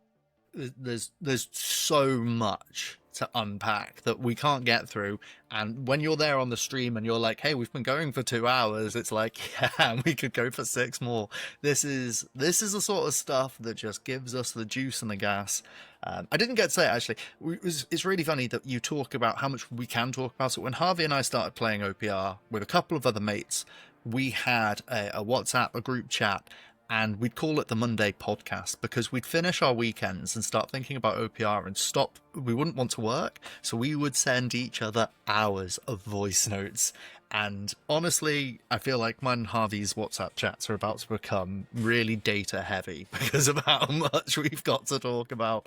There's so much to unpack that we can't get through, and when you're there on the stream and you're like, hey, we've been going for 2 hours, it's like, yeah, we could go for 6 more. This is the sort of stuff that just gives us the juice and the gas. I didn't get to say it, actually. It's really funny that you talk about how much we can talk about it. When Harvey and I started playing OPR with a couple of other mates, we had a WhatsApp, a group chat, and we'd call it the Monday podcast, because we'd finish our weekends and start thinking about OPR and stop. We wouldn't want to work, so we would send each other hours of voice notes. And honestly, I feel like mine and Harvey's WhatsApp chats are about to become really data heavy because of how much we've got to talk about.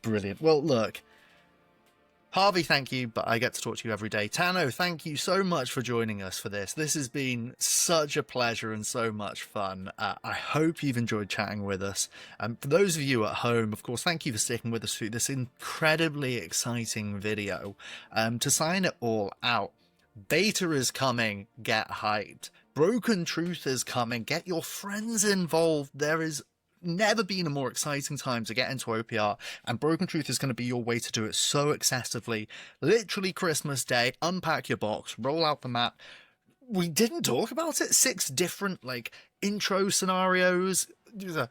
Brilliant. Well, look, Harvey, thank you, but I get to talk to you every day. Tano, thank you so much for joining us for this. This has been such a pleasure and so much fun. I hope you've enjoyed chatting with us. For those of you at home, of course, thank you for sticking with us through this incredibly exciting video. To sign it all out, beta is coming, get hyped. Broken Truth is coming, get your friends involved. There is never been a more exciting time to get into OPR, and Broken Truth is going to be your way to do it so excessively. Literally Christmas Day, unpack your box, roll out the map. We didn't talk about it. 6 different intro scenarios. There's a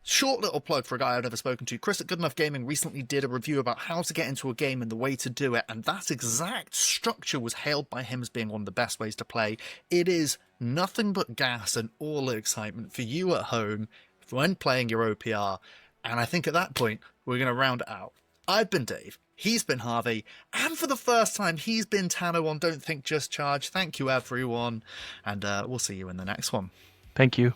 short little plug for a guy I've never spoken to. Chris at Good Enough Gaming recently did a review about how to get into a game and the way to do it, and that exact structure was hailed by him as being one of the best ways to play. It is nothing but gas and all excitement for you at home when playing your OPR, and I think at that point we're going to round it out. I've been Dave, he's been Harvey, and for the first time he's been Tano on Don't Think Just Charge. Thank you everyone, and we'll see you in the next one. Thank you.